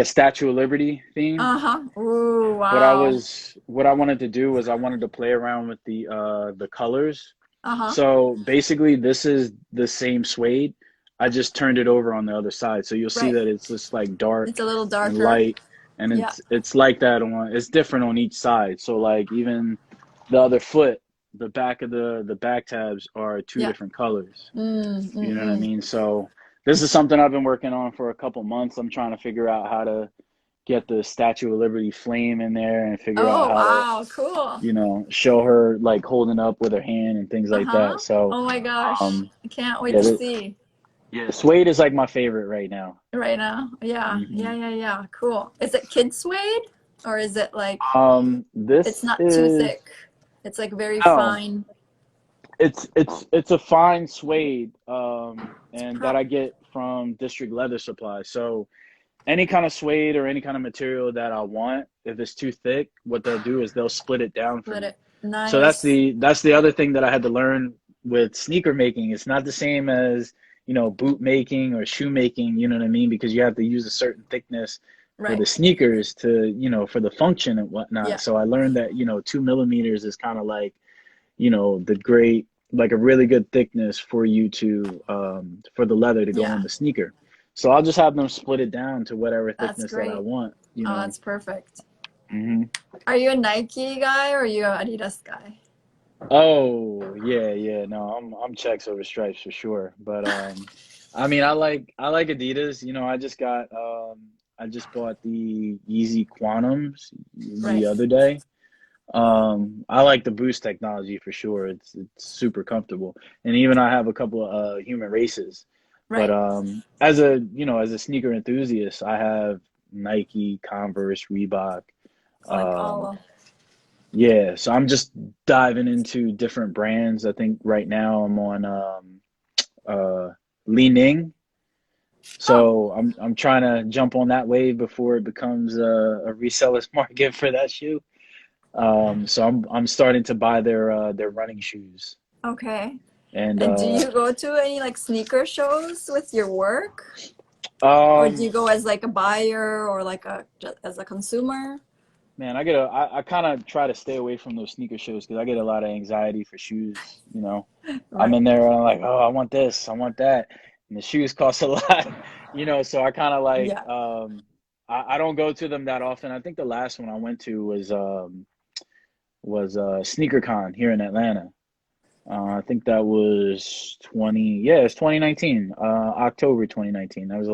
Statue of Liberty theme. Uh-huh. Ooh, wow. What I wanted to do was I wanted to play around with the colors. Uh-huh. So basically this is the same suede. I just turned it over on the other side. So you'll see Right. that it's just like It's a dark little and darker. light, and Yeah. it's like that it's different on each side. So like even the other foot, the back of the back tabs are two Yeah. different colors. Mm, You mm, know what I mm. mean? So this is something I've been working on for a couple months. I'm trying to figure out how to get the Statue of Liberty flame in there, and figure out Oh, how to, wow. Cool. show her like holding up with her hand and things like Uh-huh. that. So, Oh my gosh. um, I can't wait yeah, to see suede is like my favorite right now. right now. Yeah. hmm Yeah, yeah, yeah. Cool. Is it kid suede? Or is it like it's this not too is thick? It's like very no, fine. it's a fine suede, and that Pro I get from District Leather Supply. So any kind of suede or any kind of material that I want, if it's too thick, what they'll do is they'll split it down for Let me. it So nice. that's the other thing that I had to learn with sneaker making. It's not the same as, boot making or shoe making, you know what I mean? Because you have to use a certain thickness for Right. the sneakers to, for the function and whatnot. Yeah. So I learned that, 2 millimeters is kind of like, the great, like a really good thickness for you to, for the leather to go on Yeah, the sneaker. So I'll just have them split it down to whatever that's thickness that I great. want. Oh, that's perfect. Hmm. Are you a Nike guy or are you an Adidas guy? Oh, yeah, yeah. No, I'm checks over stripes for sure. But I mean, I like Adidas. I just bought the Yeezy Quantums the Right, other day. I like the Boost technology for sure. It's super comfortable. And even I have a couple of human races. But right. as a sneaker enthusiast, I have Nike, Converse, Reebok. Like Um, all of, yeah, so I'm just diving into different brands. I think right now I'm on uh Li Ning. oh, So I'm trying to jump on that wave before it becomes a reseller's market for that shoe. So I'm starting to buy their running shoes. okay. And And do you go to any like sneaker shows with your work? Or do um you go as like a buyer or like a just as a consumer? man, I kind of try to stay away from those sneaker shows because I get a lot of anxiety for shoes. I'm Right. in there and I'm like, oh, I want this, I want that. And the shoes cost a lot. So I kind of like Yeah. I don't go to them that often. I think the last one I went to was SneakerCon here in Atlanta. I think that was it's 2019, October 2019. That was the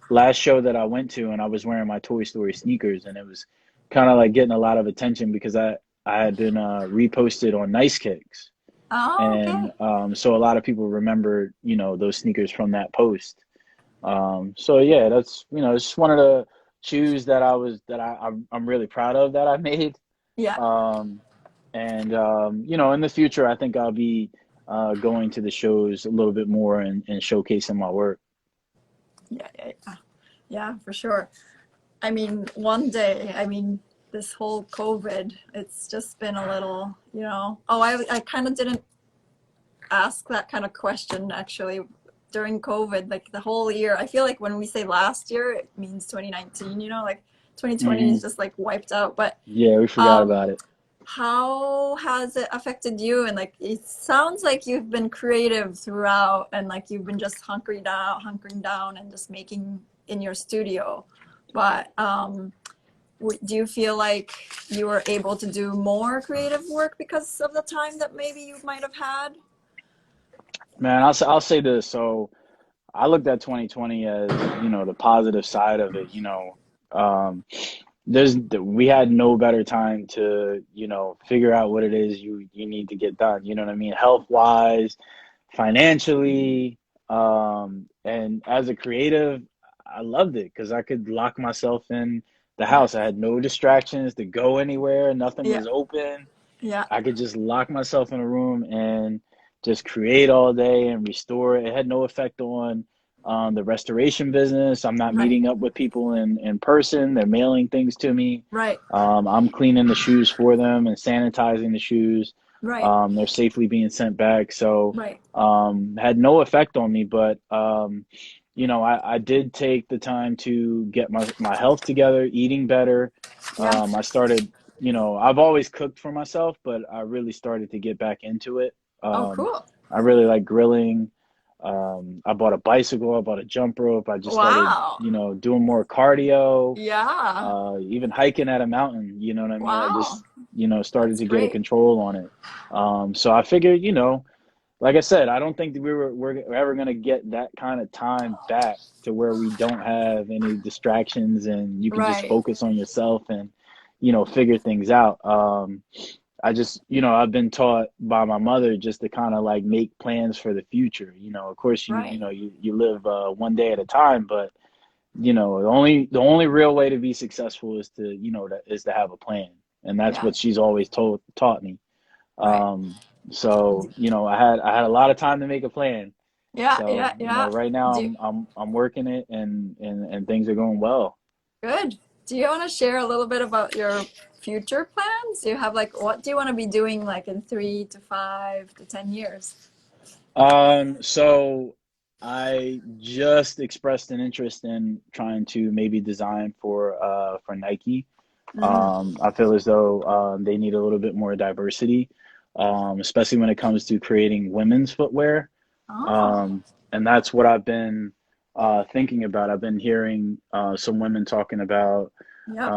last show that I went to, and I was wearing my Toy Story sneakers, and it was kind of like getting a lot of attention because I had been reposted on Nice Kicks, Oh, and okay. so a lot of people remembered those sneakers from that post. So yeah, that's it's just one of the shoes I'm really proud of that I made. Yeah. Um, and in the future, I think I'll be going to the shows a little bit more and showcasing my work. Yeah, yeah, yeah. Yeah, for sure. I mean, one day, I mean, this whole COVID, it's just been a little, you know. Oh, I kind of didn't ask that kind of question actually during COVID, like the whole year. I feel like when we say last year, it means 2019, you know, like 2020 is Hmm. just like wiped out. But Yeah, we forgot um, about it. how has it affected you? And like, it sounds like you've been creative throughout and like you've been just hunkering down and just making in your studio. But do you feel like you were able to do more creative work because of the time that maybe you might have had? Man, I'll say this. So I looked at 2020 as, the positive side of it. Um, we had no better time to, figure out what it is you need to get done. You know what I mean? Health wise, financially, and as a creative, I loved it because I could lock myself in the Yeah, house. I had no distractions to go anywhere. Nothing yeah, was open. yeah, I could just lock myself in a room and just create all day and restore it. It had no effect on the restoration business. I'm not right, meeting up with people in person. They're mailing things to me. right, I'm cleaning the shoes for them and sanitizing the shoes. right, They're safely being sent back. So right. had no effect on me, but I did take the time to get my health together, eating better. Yeah. I started, I've always cooked for myself, but I really started to get back into it. Oh, Um, cool. I really like grilling. I bought a bicycle, I bought a jump rope. I just started, Wow. doing more cardio, Yeah. even hiking at a mountain, you know what I mean? I Wow. just, started That's to get a great. control on it. So I figured, like I said, I don't think that we're ever gonna get that kind of time back to where we don't have any distractions and you can just Right. focus on yourself and figure things out. I just I've been taught by my mother just to kind of like make plans for the future. Of course Right. you live one day at a time, but the only real way to be successful is to have a plan, and that's Yeah. what she's always taught me. Right. um, so I had a lot of time to make a plan. Yeah. So Yeah. Yeah. right now Do I'm working it, and things are going well. good. Do you want to share a little bit about your future plans? Do you have like what do you want to be doing like in 3 to 5 to 10 years? So I just expressed an interest in trying to maybe design for Nike. Mm. I feel as though they need a little bit more diversity. especially when it comes to creating women's footwear. Oh, Um, and that's what I've been thinking about. I've been hearing some women talking about yep,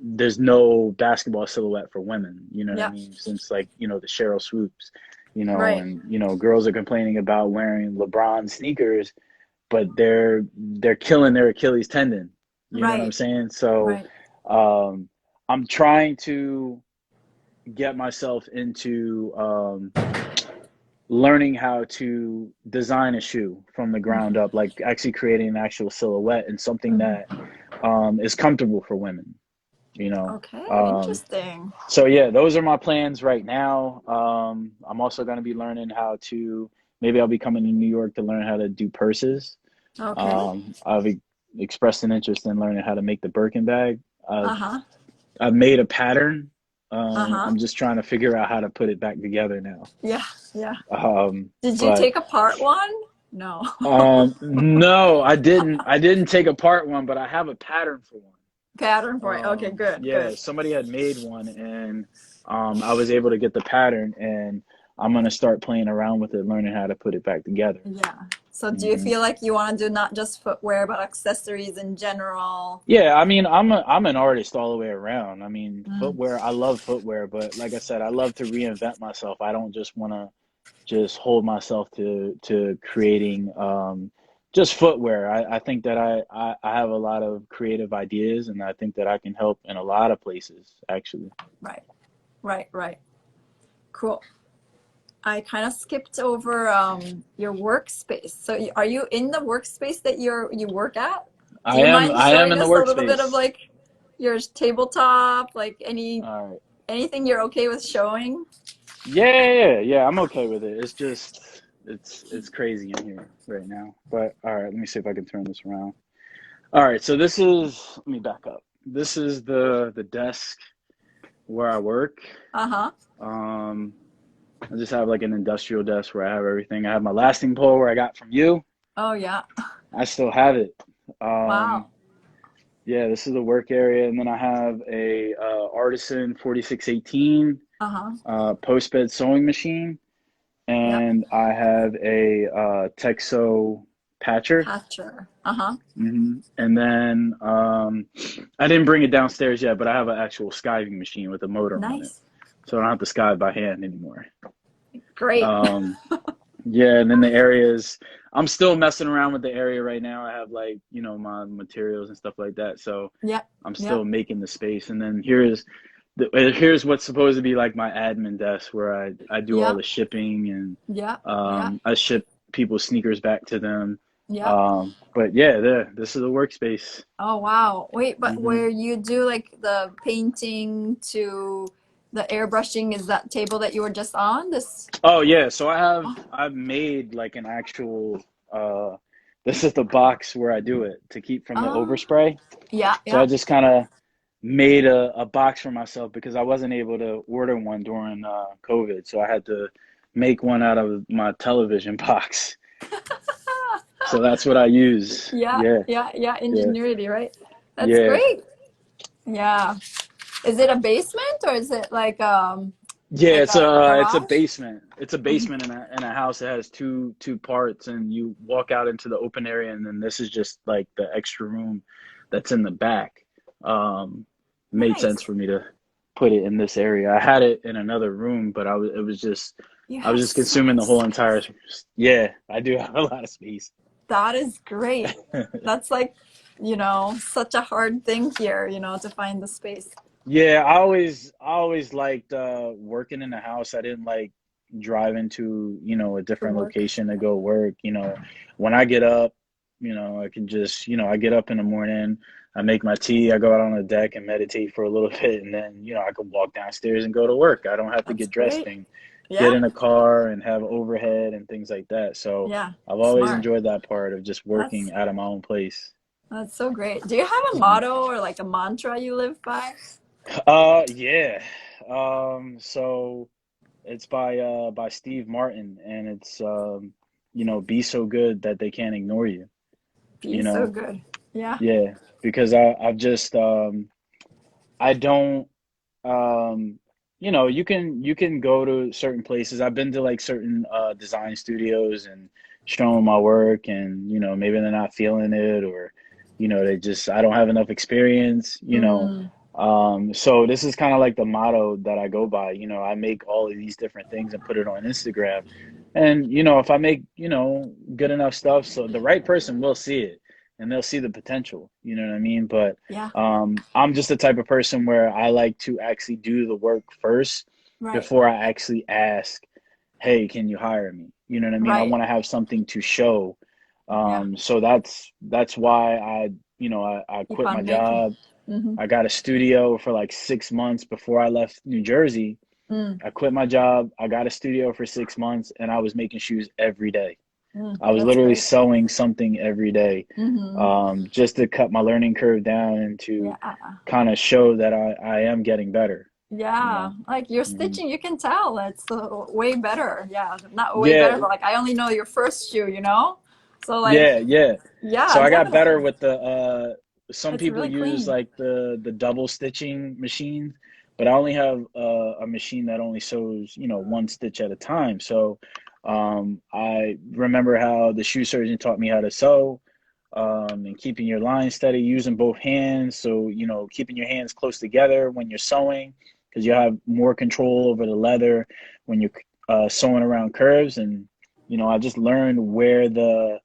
there's no basketball silhouette for women. You know what I yep, mean? Since like, the Cheryl Swoops, right, and girls are complaining about wearing LeBron sneakers, but they're killing their Achilles tendon. You know what I'm right, saying? So right. um, I'm trying to get myself into learning how to design a shoe from the ground Mm-hmm. up, like actually creating an actual silhouette and something that Mm-hmm. is comfortable for women, you know. Okay, Um, interesting. so yeah, those are my plans right now. I'm also going to be learning how to, maybe I'll be coming to New York to learn how to do purses. Okay. I've expressed an interest in learning how to make the Birkin bag. Uh-huh. I've made a pattern. Uh-huh. I'm just trying to figure out how to put it back together now. Yeah, yeah. Did you But take apart one? No. no, I didn't. I didn't take apart one, but I have a pattern for one. Pattern for it. Okay, good, Yeah, good. somebody had made one, and I was able to get the pattern, and I'm gonna start playing around with it, learning how to put it back together. Yeah. So do you hmm feel like you want to do not just footwear, but accessories in general? Yeah, I mean, I'm an artist all the way around. I mean, Mm. footwear. I love footwear, but like I said, I love to reinvent myself. I don't just want to just hold myself to creating just footwear. I think that I have a lot of creative ideas, and I think that I can help in a lot of places actually. Right, right, right. Cool. I kind of skipped over your workspace. So are you in the workspace that you work at? Do you mind I am showing in the us a little bit of workspace. like your tabletop, like All right. anything you're okay with showing? Yeah. I'm okay with it. It's just it's crazy in here right now. But all right, let me see if I can turn this around. All right, so this is, let me back up. This is the desk where I work. Uh-huh. Um, I just have like an industrial desk where I have everything. I have my lasting pole where I got from you. Oh yeah. I still have it. Um, Wow. yeah, this is the work area, and then I have a artisan 4618 Uh-huh. post bed sewing machine, Yep. and I have a Texo patcher. Patcher. Uh-huh. And then I didn't bring it downstairs yet, but I have an actual skiving machine with a motor on it, Nice. so I don't have to skive by hand anymore. Great. Um, Yeah, and then the areas, I'm still messing around with the area right now. I have like, my materials and stuff like that. So Yep. I'm still Yep. making the space. And then here's what's supposed to be like my admin desk where I do all Yep. the shipping, and Yep. Yep. I ship people's sneakers back to them. Yep. But yeah, this is a workspace. Oh wow. Wait, but hmm where you do like the painting to the airbrushing is that table that you were just on? This Oh yeah, so oh, I've made like an actual this is the box where I do it to keep from the oh overspray. yeah, So I yeah. just kind of made a box for myself because I wasn't able to order one during COVID. So I had to make one out of my television box. So that's what I use. Yeah, Yeah, yeah, yeah. yeah, Ingenuity, right? That's yeah. great. Yeah. Is it a basement or is it Yeah, like a it's a garage? basement. It's a basement in a house that has two parts, and you walk out into the open area, and then this is just like the extra room that's in the back. Um, Made sense Nice. for me to put it in this area. I had it in another room, but You I was have just so consuming much the whole space. entire. Yeah, I do have a lot of space. That is great. That's like, such a hard thing here, to find the space Yeah, I always liked working in the house. I didn't like driving to, a to different work. location to go work. When I get up, I can just, I get up in the morning, I make my tea, I go out on the deck and meditate for a little bit, and then, I can walk downstairs and go to work. I don't have to That's get dressed great. and get Yeah, in a car and have overhead and things like that. So yeah. I've always Smart. enjoyed that part of just That's working out of my own place. that's so great. Do you have a Mhm. motto or like a mantra you live by? Yeah. So it's by Steve Martin, and it's be so good that they can't ignore you. Be You so know, good. Yeah. yeah, because I've just I don't um you can go to certain places. I've been to like certain design studios and show them my work, and maybe they're not feeling it, or they just I don't have enough experience. Mm, So this is kind of like the motto that I go by. I make all of these different things and put it on Instagram, and if I make good enough stuff, so the right person will see it and they'll see the potential. You know what I mean? But yeah, I'm just the type of person where I like to actually do the work first right, before I actually ask, hey, can you hire me? You know what I mean? I right, want to have something to show. yeah. So that's why I Keep quit my on making. job. Mm-hmm. I got a studio for like 6 months before I left New Jersey. Mm, I quit my job. I got a studio for 6 months, and I was making shoes every day. mm, I was that's literally great. sewing something every day, Mm-hmm. just to cut my learning curve down and to Yeah. kind of show that I am getting better, you Yeah, know? like your hmm stitching, you can tell it's way better. Yeah, not way Yeah, better, but like I only know your first shoe, you know? So like, yeah. yeah, So I got better definitely. with the some It's people really use clean. like the double stitching machine, but I only have a machine that only sews, one stitch at a time. So I remember how the shoe surgeon taught me how to sew, and keeping your line steady, using both hands. So, keeping your hands close together when you're sewing, because you have more control over the leather when you're sewing around curves. And, I just learned where the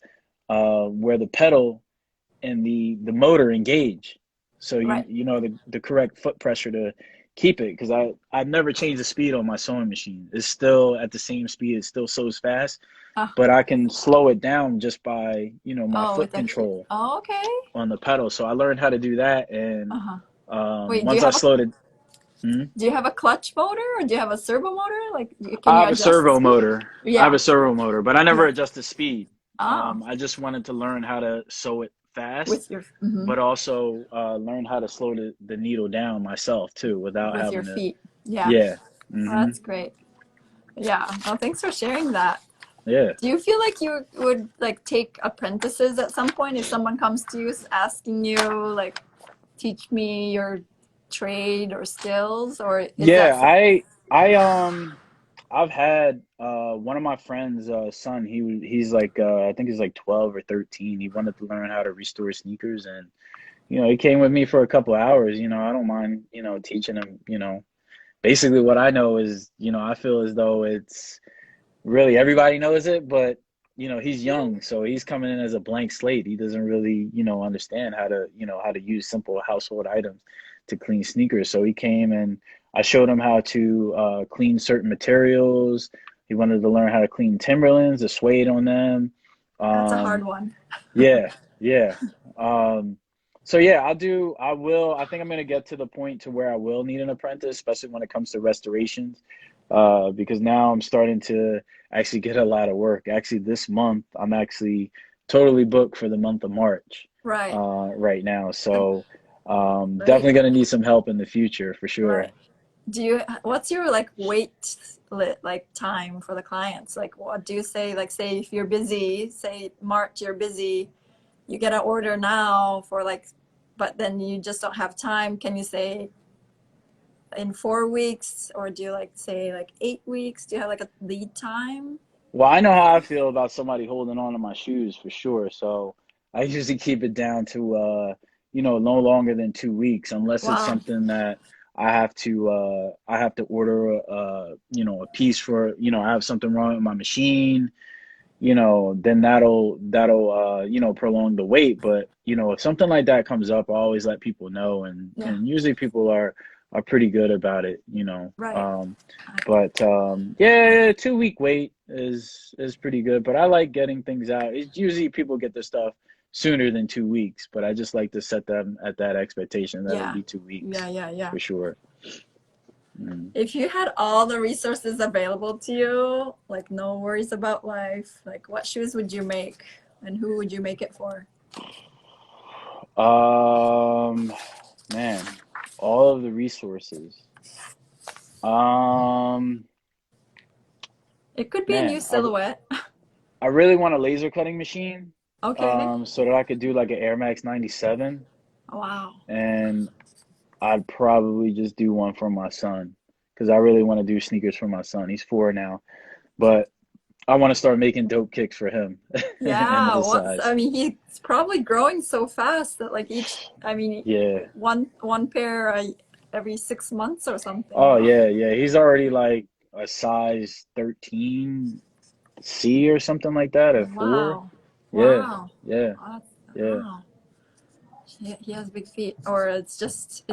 pedal and the motor engage. So Right. you know the correct foot pressure to keep it, because I've never changed the speed on my sewing machine. It's still at the same speed. It still sews fast, Ah, but I can slow it down just by my oh, with foot the foot. control Oh, okay. on the pedal. So I learned how to do that, and Uh-huh. Wait, once I slowed it. do you have a clutch motor or do you have a servo motor? Like, can I you have a adjust the servo speed? motor. I have Yeah. a servo motor, but I never Yeah. adjust the speed. Oh, I just wanted to learn how to sew it fast, with your mhm, but also learn how to slow the needle down myself too, without with your having to. feet. Yeah. Yeah. Oh, hmm that's great. Yeah. Oh, thanks for sharing that. Yeah. Do you feel like you would like take apprentices at some point if someone comes to you asking you like teach me your trade or skills, or is that Yeah. I've had one of my friends' son. He's like I think he's like 12 or 13. He wanted to learn how to restore sneakers, and he came with me for a couple hours. I don't mind teaching him. Basically what I know is, I feel as though it's really everybody knows it, but he's young, so he's coming in as a blank slate. He doesn't really, understand how to use simple household items to clean sneakers. So he came and I showed him how to clean certain materials. He wanted to learn how to clean Timberlands, the suede on them. that's a hard Um, one. yeah, yeah. Um, so yeah, I will, I think I'm gonna get to the point to where I will need an apprentice, especially when it comes to restorations. Because now I'm starting to actually get a lot of work. Actually, this month I'm actually totally booked for the month of March, Right. right now. So Right. definitely gonna need some help in the future for Right. sure. Do you, what's your like wait like time for the clients? Like what do you say? Like say if you're busy, say March you're busy, you get an order now for like, but then you just don't have time. Can you say in 4 weeks, or do you like say like 8 weeks? Do you have like a lead time? Well, I know how I feel about somebody holding on to my shoes for sure. So I usually keep it down to no longer than 2 weeks, unless it's Wow. something that I have to order a piece for, I have something wrong with my machine, then that'll prolong the wait. But if something like that comes up, I always let people know, and Yeah. and usually people are pretty good about it. Right. But yeah, 2 week wait is pretty good. But I like getting things out. It's usually people get the stuff sooner than 2 weeks, but I just like to set them at that expectation that it'll Yeah. be 2 weeks Yeah. for sure. Mm. If you had all the resources available to you, like no worries about life, like what shoes would you make and who would you make it for? Um, Man, all of the resources. Um, It could be a new man, silhouette. I really want a laser cutting machine, Okay. so that I could do like an Air Max 97, Wow. and I'd probably just do one for my son because I really want to do sneakers for my son. He's 4 now, but I want to start making dope kicks for him and Yeah, his size. I mean, he's probably growing so fast that like I mean, Yeah. one pair every 6 months or something, Oh no? yeah, yeah. He's already like a size 13 C or something like that at 4. Wow. Yeah, Wow. yeah, yeah, Wow. He has big feet, or it's just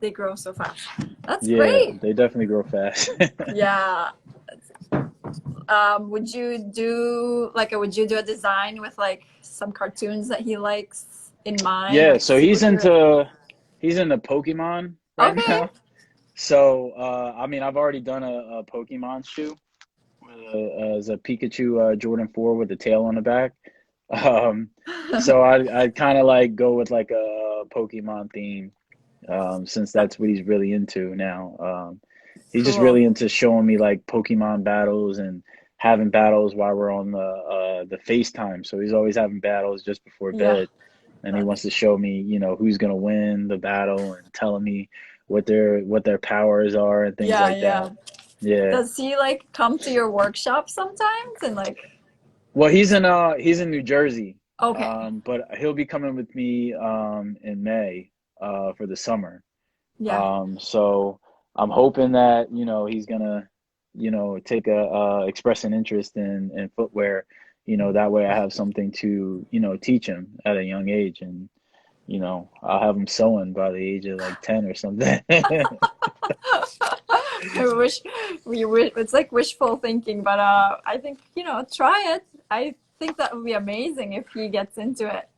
they grow so fast. That's yeah. great. They definitely grow fast. Yeah. Would you do a design with like some cartoons that he likes in mind, Yeah, like so superhero? he's into Pokemon right Okay. now. So I mean, I've already done a Pokemon shoe with as a Pikachu Jordan 4 with the tail on the back. Um, so I kind of like go with like a Pokemon theme, since that's what he's really into now. He's just Cool. really into showing me like Pokemon battles and having battles while we're on the FaceTime. So he's always having battles just before Yeah. bed, and he That's wants to show me, who's gonna win the battle and telling me what their powers are and things yeah, like that. yeah. Yeah. Does he like come to your workshop sometimes and like Well, he's in New Jersey, okay. but he'll be coming with me in May for the summer. Yeah. So I'm hoping that, he's gonna, take a express an interest in footwear. That way I have something to, teach him at a young age, and I'll have him sewing by the age of like 10 or something. I wish we wish it's like wishful thinking, but I think, try it. I think that would be amazing if he gets into it.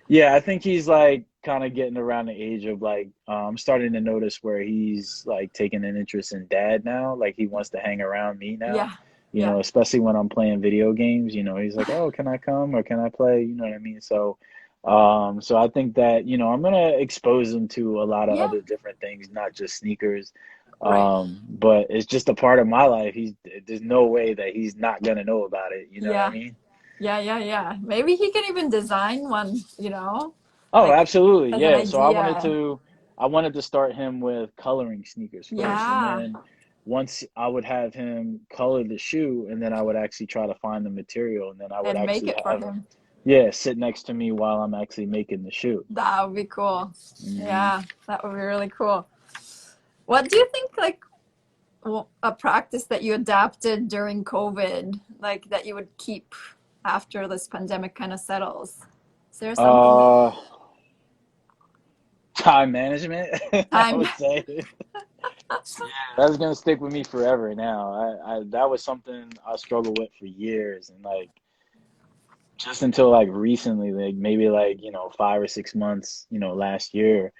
Yeah, I think he's like kind of getting around the age of like, I'm starting to notice where he's like taking an interest in dad now. Like he wants to hang around me now, Yeah. Yeah. especially when I'm playing video games. He's like, oh, can I come or can I play? You know what I mean? So I think that, I'm gonna expose him to a lot of Yeah. other different things, not just sneakers. Right. But it's just a part of my life. There's no way that he's not gonna know about it. You know what I Yeah. mean? Yeah, yeah, yeah. Maybe he can even design one, Oh, like absolutely. as an Yeah. So idea. I wanted to start him with coloring sneakers first, and Yeah. then once I would have him color the shoe, and then I would actually try to find the material, and then I would And make actually it for have him, him. yeah, sit next to me while I'm actually making the shoe. That would be cool. Hmm. Yeah, that would be really cool. What do you think, like, a practice that you adapted during COVID, like that you would keep after this pandemic kind of settles? Is there something that Uh, Time management, I time? would say. That's gonna stick with me forever now. I that was something I struggled with for years, and like just until like recently, like maybe like 5 or 6 months, last year,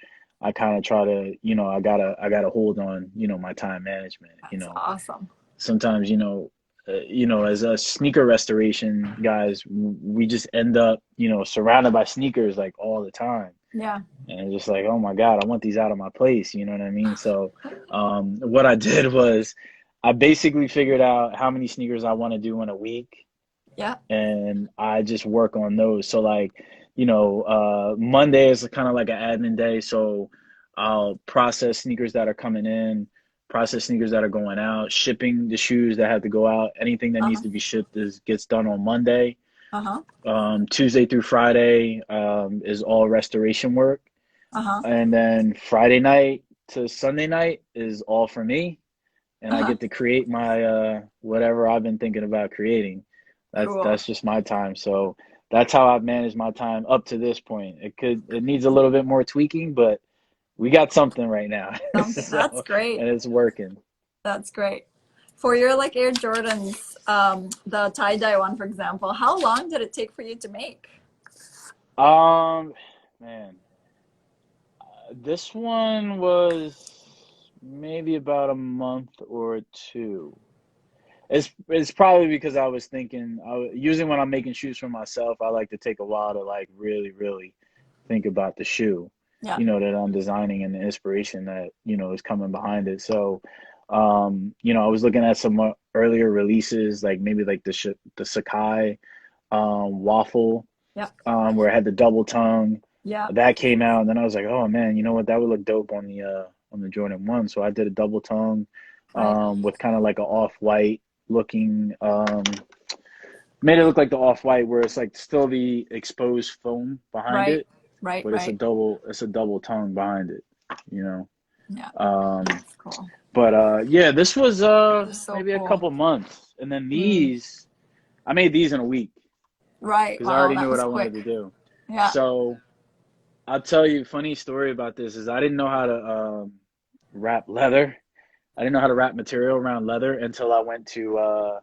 I kind of try to, I gotta hold on, my time management. That's awesome. Sometimes, as a sneaker restoration guys, we just end up, surrounded by sneakers like all the time, Yeah. and it's just like, oh my God, I want these out of my place. You know what I mean? So, what I did was, I basically figured out how many sneakers I want to do in a week, Yeah. and I just work on those. So like, Monday is kind of like an admin day. So I'll process sneakers that are coming in, process sneakers that are going out, shipping the shoes that have to go out. Anything that needs Uh-huh. to be shipped gets done on Monday. Uh-huh. Tuesday through Friday is all restoration work. Uh-huh. And then Friday night to Sunday night is all for me, and I Uh-huh. get to create my whatever I've been thinking about creating. Cool. That's just my time. So that's how I've managed my time up to this point. It needs a little bit more tweaking, but we got something right now. Something that's So, great. and it's working. That's great. For your like Air Jordans, the tie-dye one, for example, how long did it take for you to make? Um, Man, this one was maybe about a month or two. It's probably because I was thinking, usually when I'm making shoes for myself, I like to take a while to like really, really think about the shoe, Yeah. that I'm designing, and the inspiration that, is coming behind it. So, I was looking at some earlier releases, like maybe like the Sakai waffle, Yeah. where it had the double tongue. Yeah. That came out, and then I was like, oh man, you know what? That would look dope on the on the Jordan 1. So I did a double tongue Right. with kind of like a off-white looking, made it look like the off-white where it's like still the exposed foam behind Right. it, Right. but Right. it's a double tongue behind it, you know. Yeah. Um, That's cool. but yeah, this was It's so maybe a cool. couple months, and then Mm. these I made these in a week Right. because I Wow. already That knew what was I wanted quick. to do. Yeah. So I'll tell you a funny story about this is I didn't know how to wrap leather. I didn't know how to wrap material around leather until I went to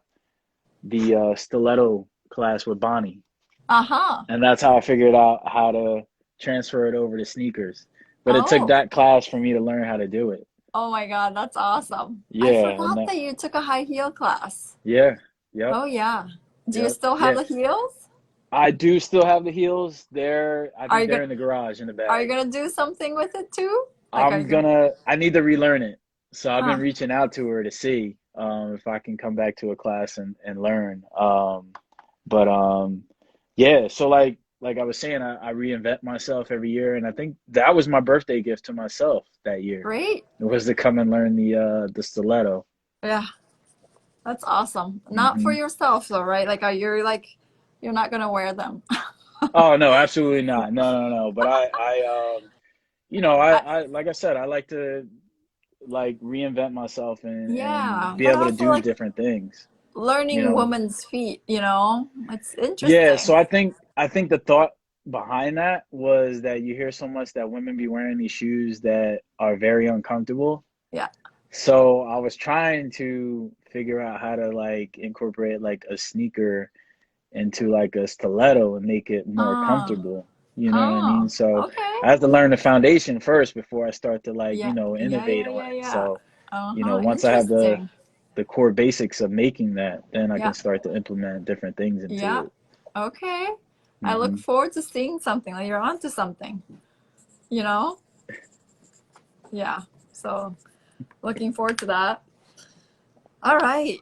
the stiletto class with Bonnie, Uh-huh. and that's how I figured out how to transfer it over to sneakers. But it took Oh. that class for me to learn how to do it. Oh my God. That's awesome. I Yeah, and forgot that you took a high heel class. yeah, yep, Oh yeah. Do you yep, still have yeah. the heels? I do still have the heels. There, I Are think you they're gonna in the garage in the are you bag. gonna do something with it too? Like are you gonna I need to relearn it. So I've huh? been reaching out to her to see if I can come back to a class and learn. But yeah, so like I was saying, I reinvent myself every year, and I think that was my birthday gift to myself that year. Great. It was to come and learn the stiletto. Yeah. That's awesome. Not for Hmm. yourself though, right? Like, are you like, you're not gonna wear them? Oh no, absolutely not. No, no, no. But you know, I, I like I said, I like to like reinvent myself and yeah, be but able to also do like different things. You learning know, women's feet, you know? It's yeah. interesting. So I think the thought behind that was that you hear so much that women be wearing these shoes that are very uncomfortable. Yeah. So I was trying to figure out how to like incorporate like a sneaker into like a stiletto and make it more Oh, comfortable. You know what I mean? oh, So okay. I have to learn the foundation first before I start to like, Yeah, yeah, innovate yeah, on yeah, it. yeah. So, Uh-huh. once I have Interesting. the core basics of making that, then I Yeah, can start to implement different things into yeah. it. Okay. I look Hmm. forward to seeing something. Like you're onto something, you know? Yeah. So looking forward to that. All right.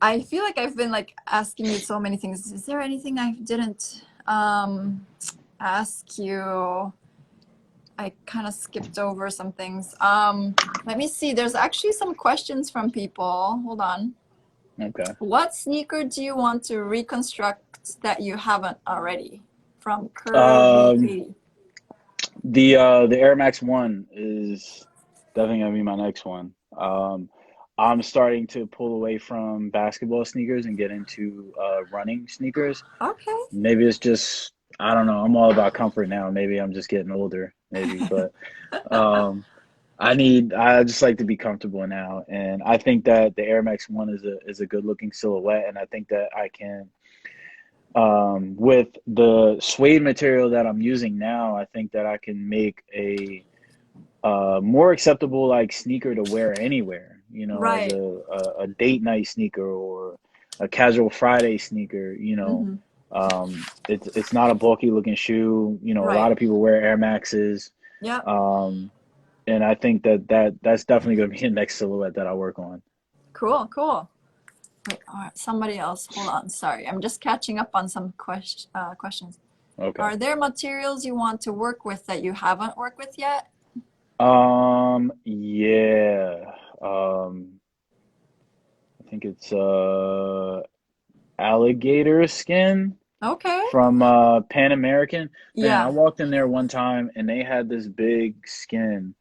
I feel like I've been like asking you so many things. Is there anything I didn't ask you? I kind of skipped over some things. Let me see. There's actually some questions from people. Hold on. Okay. What sneaker do you want to reconstruct that you haven't already? From Curvy Um, 80. the Air Max One is definitely gonna be my next one. I'm starting to pull away from basketball sneakers and get into running sneakers. Okay. Maybe it's just I don't know. I'm all about comfort now. Maybe I'm just getting older, maybe, but um, I just like to be comfortable now, and I think that the Air Max One is a good looking silhouette, and I think that I can with the suede material that I'm using now, I think that I can make a more acceptable like sneaker to wear anywhere, as Right. a date night sneaker or a casual Friday sneaker, Mm-hmm. it's not a bulky looking shoe. A Right. lot of people wear Air Maxes. Yep. Um, and I think that's definitely going to be the next silhouette that I work on. Cool. Cool. Wait, all right, somebody else. Hold on. Sorry. I'm just catching up on some questions. Okay. Are there materials you want to work with that you haven't worked with yet? Yeah. I think it's alligator skin Okay. from Pan American. Man, I Yeah. walked in there one time and they had this big skin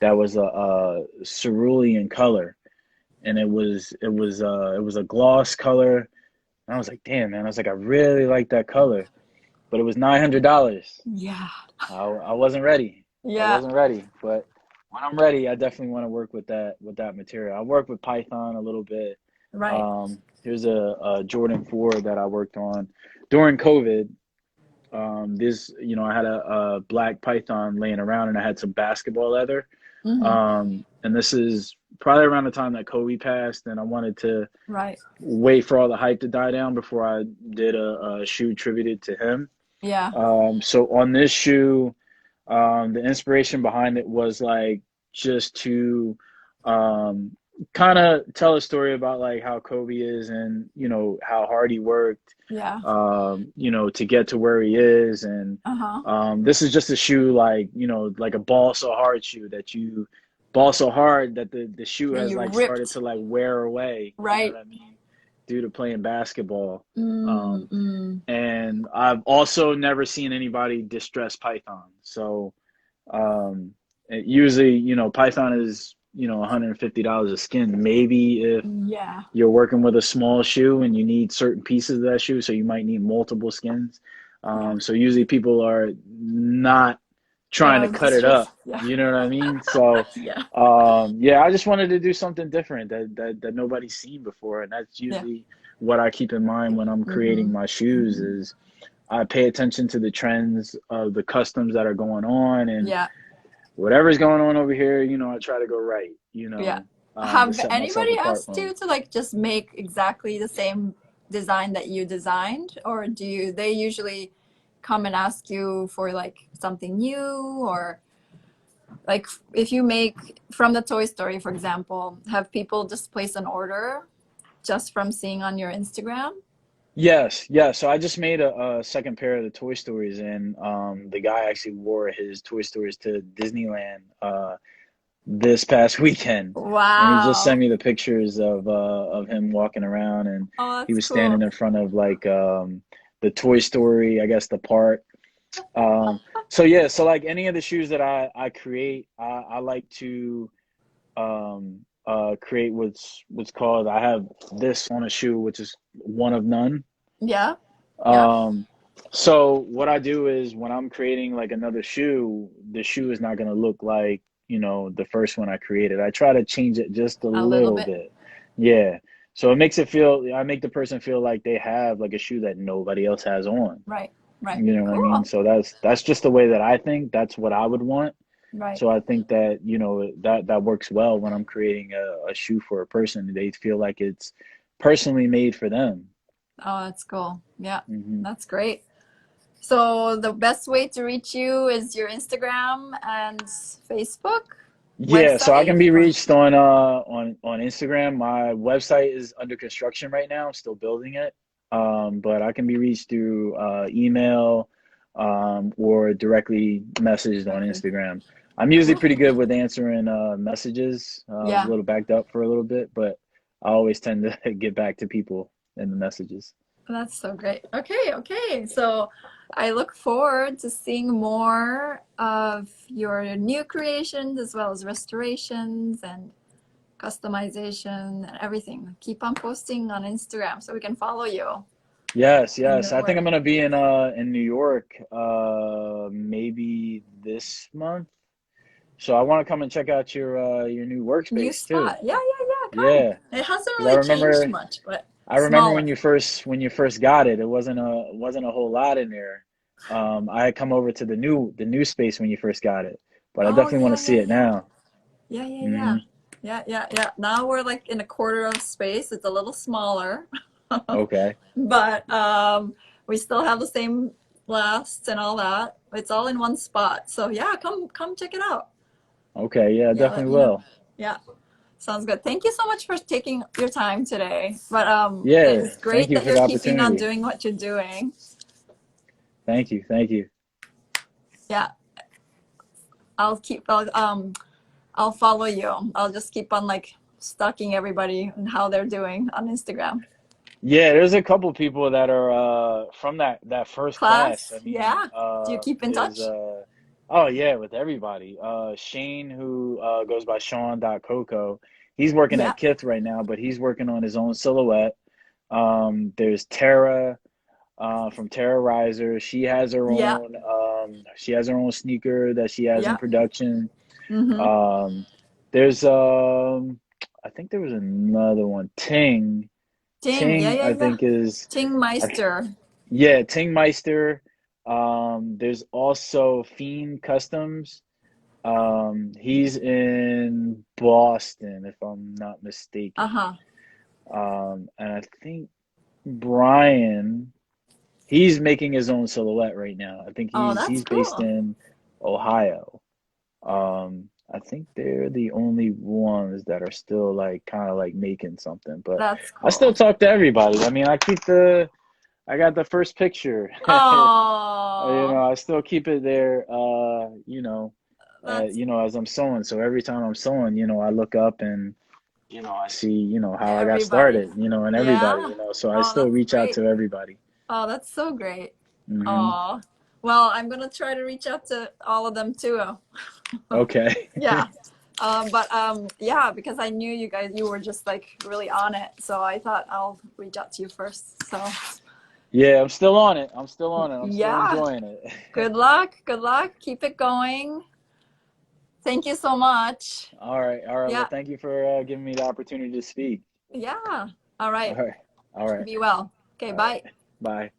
that was a cerulean color, and it was a gloss color. And I was like, damn, man. I was like, I really like that color, but it was $900. Yeah. I wasn't ready. I Yeah. wasn't ready, but when I'm ready, I definitely want to work with that material. I work with Python a little bit. Right. Here's a Jordan 4 that I worked on during COVID. I had a black Python laying around, and I had some basketball leather. Mm-hmm. And this is probably around the time that Kobe passed, and I wanted to Right. wait for all the hype to die down before I did a shoe tributed to him. Yeah. So on this shoe, the inspiration behind it was like just to um, kind of tell a story about like how Kobe is and how hard he worked Yeah. to get to where he is. And Uh-huh. this is just a shoe like like a ball so hard shoe that you ball so hard that the shoe And has you like started ripped, to like wear away. You know right? what I mean? Due to playing basketball. Mm, Um, mm. and I've also never seen anybody distress Python. So usually, Python is, $150 a skin. Maybe if Yeah. you're working with a small shoe and you need certain pieces of that shoe, so you might need multiple skins. Yeah. So usually people are not trying to Gonna cut it distress. up. Yeah. You know what I mean? So Yeah. yeah, I just wanted to do something different that nobody's seen before, and that's Yeah. usually what I keep in mind when I'm creating Mm-hmm. my shoes Mm-hmm. is I pay attention to the trends of the customs that are going on, and Yeah. whatever's going on over here, I try to go right, Yeah. to Have set myself anybody apart asked from you 'em. to like just make exactly the same design that you designed, or do you they usually come and ask you for like something new, or like if you make from the Toy Story, for example, have people just place an order just from seeing on your Instagram? Yes, yes. So I just made a second pair of the Toy Stories, and the guy actually wore his Toy Stories to Disneyland this past weekend, and he just sent Wow. me the pictures of him walking around, and Oh, he that's was standing cool. in front of like the Toy Story, I guess the park. Um, so yeah, so like any of the shoes that I create, I like to create what's called, I have this on a shoe, which is one of none. Yeah. Yeah. Um, so what I do is when I'm creating like another shoe, the shoe is not going to look like, the first one I created. I try to change it just a A little little bit. bit. Yeah. So it makes it feel, I make the person feel like they have like a shoe that nobody else has on. Right. Right. You know what I mean? Cool. So that's just the way that I think. That's what I would want. Right. So I think that, that works well when I'm creating a shoe for a person. They feel like it's personally made for them. Oh, that's cool. Yeah. Hmm. That's great. So the best way to reach you is your Instagram and Facebook Yeah, so I website, can be or reached on Instagram. My website is under construction right now. I'm still building it. But I can be reached through email or directly messaged on directly. Instagram. I'm usually Cool. pretty good with answering messages. A Yeah, little backed up for a little bit, but I always tend to get back to people in the messages. that's so great. Okay, okay. So I look forward to seeing more of your new creations as well as restorations and customization and everything. Keep on posting on Instagram so we can follow you Yes, and yes. your I think work. I'm gonna be in New York maybe this month. So I want to come and check out your new New workspace too. spot. Yeah, yeah, yeah. Come. Yeah, It hasn't because really changed much, but I remember smaller. when you first got it, it wasn't a whole lot in there. I had come over to the new space when you first got it, but I Oh definitely want yeah, to see yeah, it yeah. now. Yeah, yeah, yeah. Hmm. Yeah, yeah, yeah. Now we're like in a quarter of space. It's a little smaller, Okay, but we still have the same lasts and all that. It's all in one spot. So yeah, come check it out. okay, yeah, I Yeah, let definitely me know. will. Yeah, sounds good. Thank you so much for taking your time today. But Yeah, it's thank great you that for you're the keeping on opportunity. doing what you're doing. Thank you, thank you. Yeah, I'll follow you. I'll just keep on like stalking everybody and how they're doing on Instagram. Yeah, there's a couple people that are from that first class. I Class, mean, yeah. Do you keep in there's touch? oh yeah, with everybody. Shane, who goes by Sean.Coco, he's working Yeah, at Kith right now, but he's working on his own silhouette. There's Tara from Terra Riser. yeah, She has her own sneaker that she has in yeah. production. Mm-hmm. Um, there's I think there was another one, Ting. Ting, yeah, Ting, yeah, I yeah. think is, Ting I, Meister. yeah, Ting Meister. There's also Fiend Customs. He's in Boston, if I'm not mistaken. Uh-huh. And I think Brian, he's making his own silhouette right now. I think Oh, he's that's based cool. in Ohio. I think they're the only ones that are still like kind of like making something, but That's I still cool. talk to everybody. I mean, I got the first picture. Oh, I still keep it there, That's you know, as I'm sewing. So every time I'm sewing, you know, I look up and, you know, I see, you know, how I got everybody. started, you know, and everybody, Yeah. you know, so I Oh, still that's reach out great. to everybody. Oh, that's so great. Hmm. Oh, well, I'm gonna try to reach out to all of them too. Okay. Yeah. Yeah, because I knew you guys, you were just like really on it. So I thought I'll reach out to you first. So Yeah, I'm still on it. I'm still on it. I'm still yeah, enjoying it. good luck. Good luck. Keep it going. Thank you so much. All right. All right. Well, Yeah. thank you for giving me the opportunity to speak. Yeah. All All right. right. All right. Be well. Okay, All right. bye. Bye.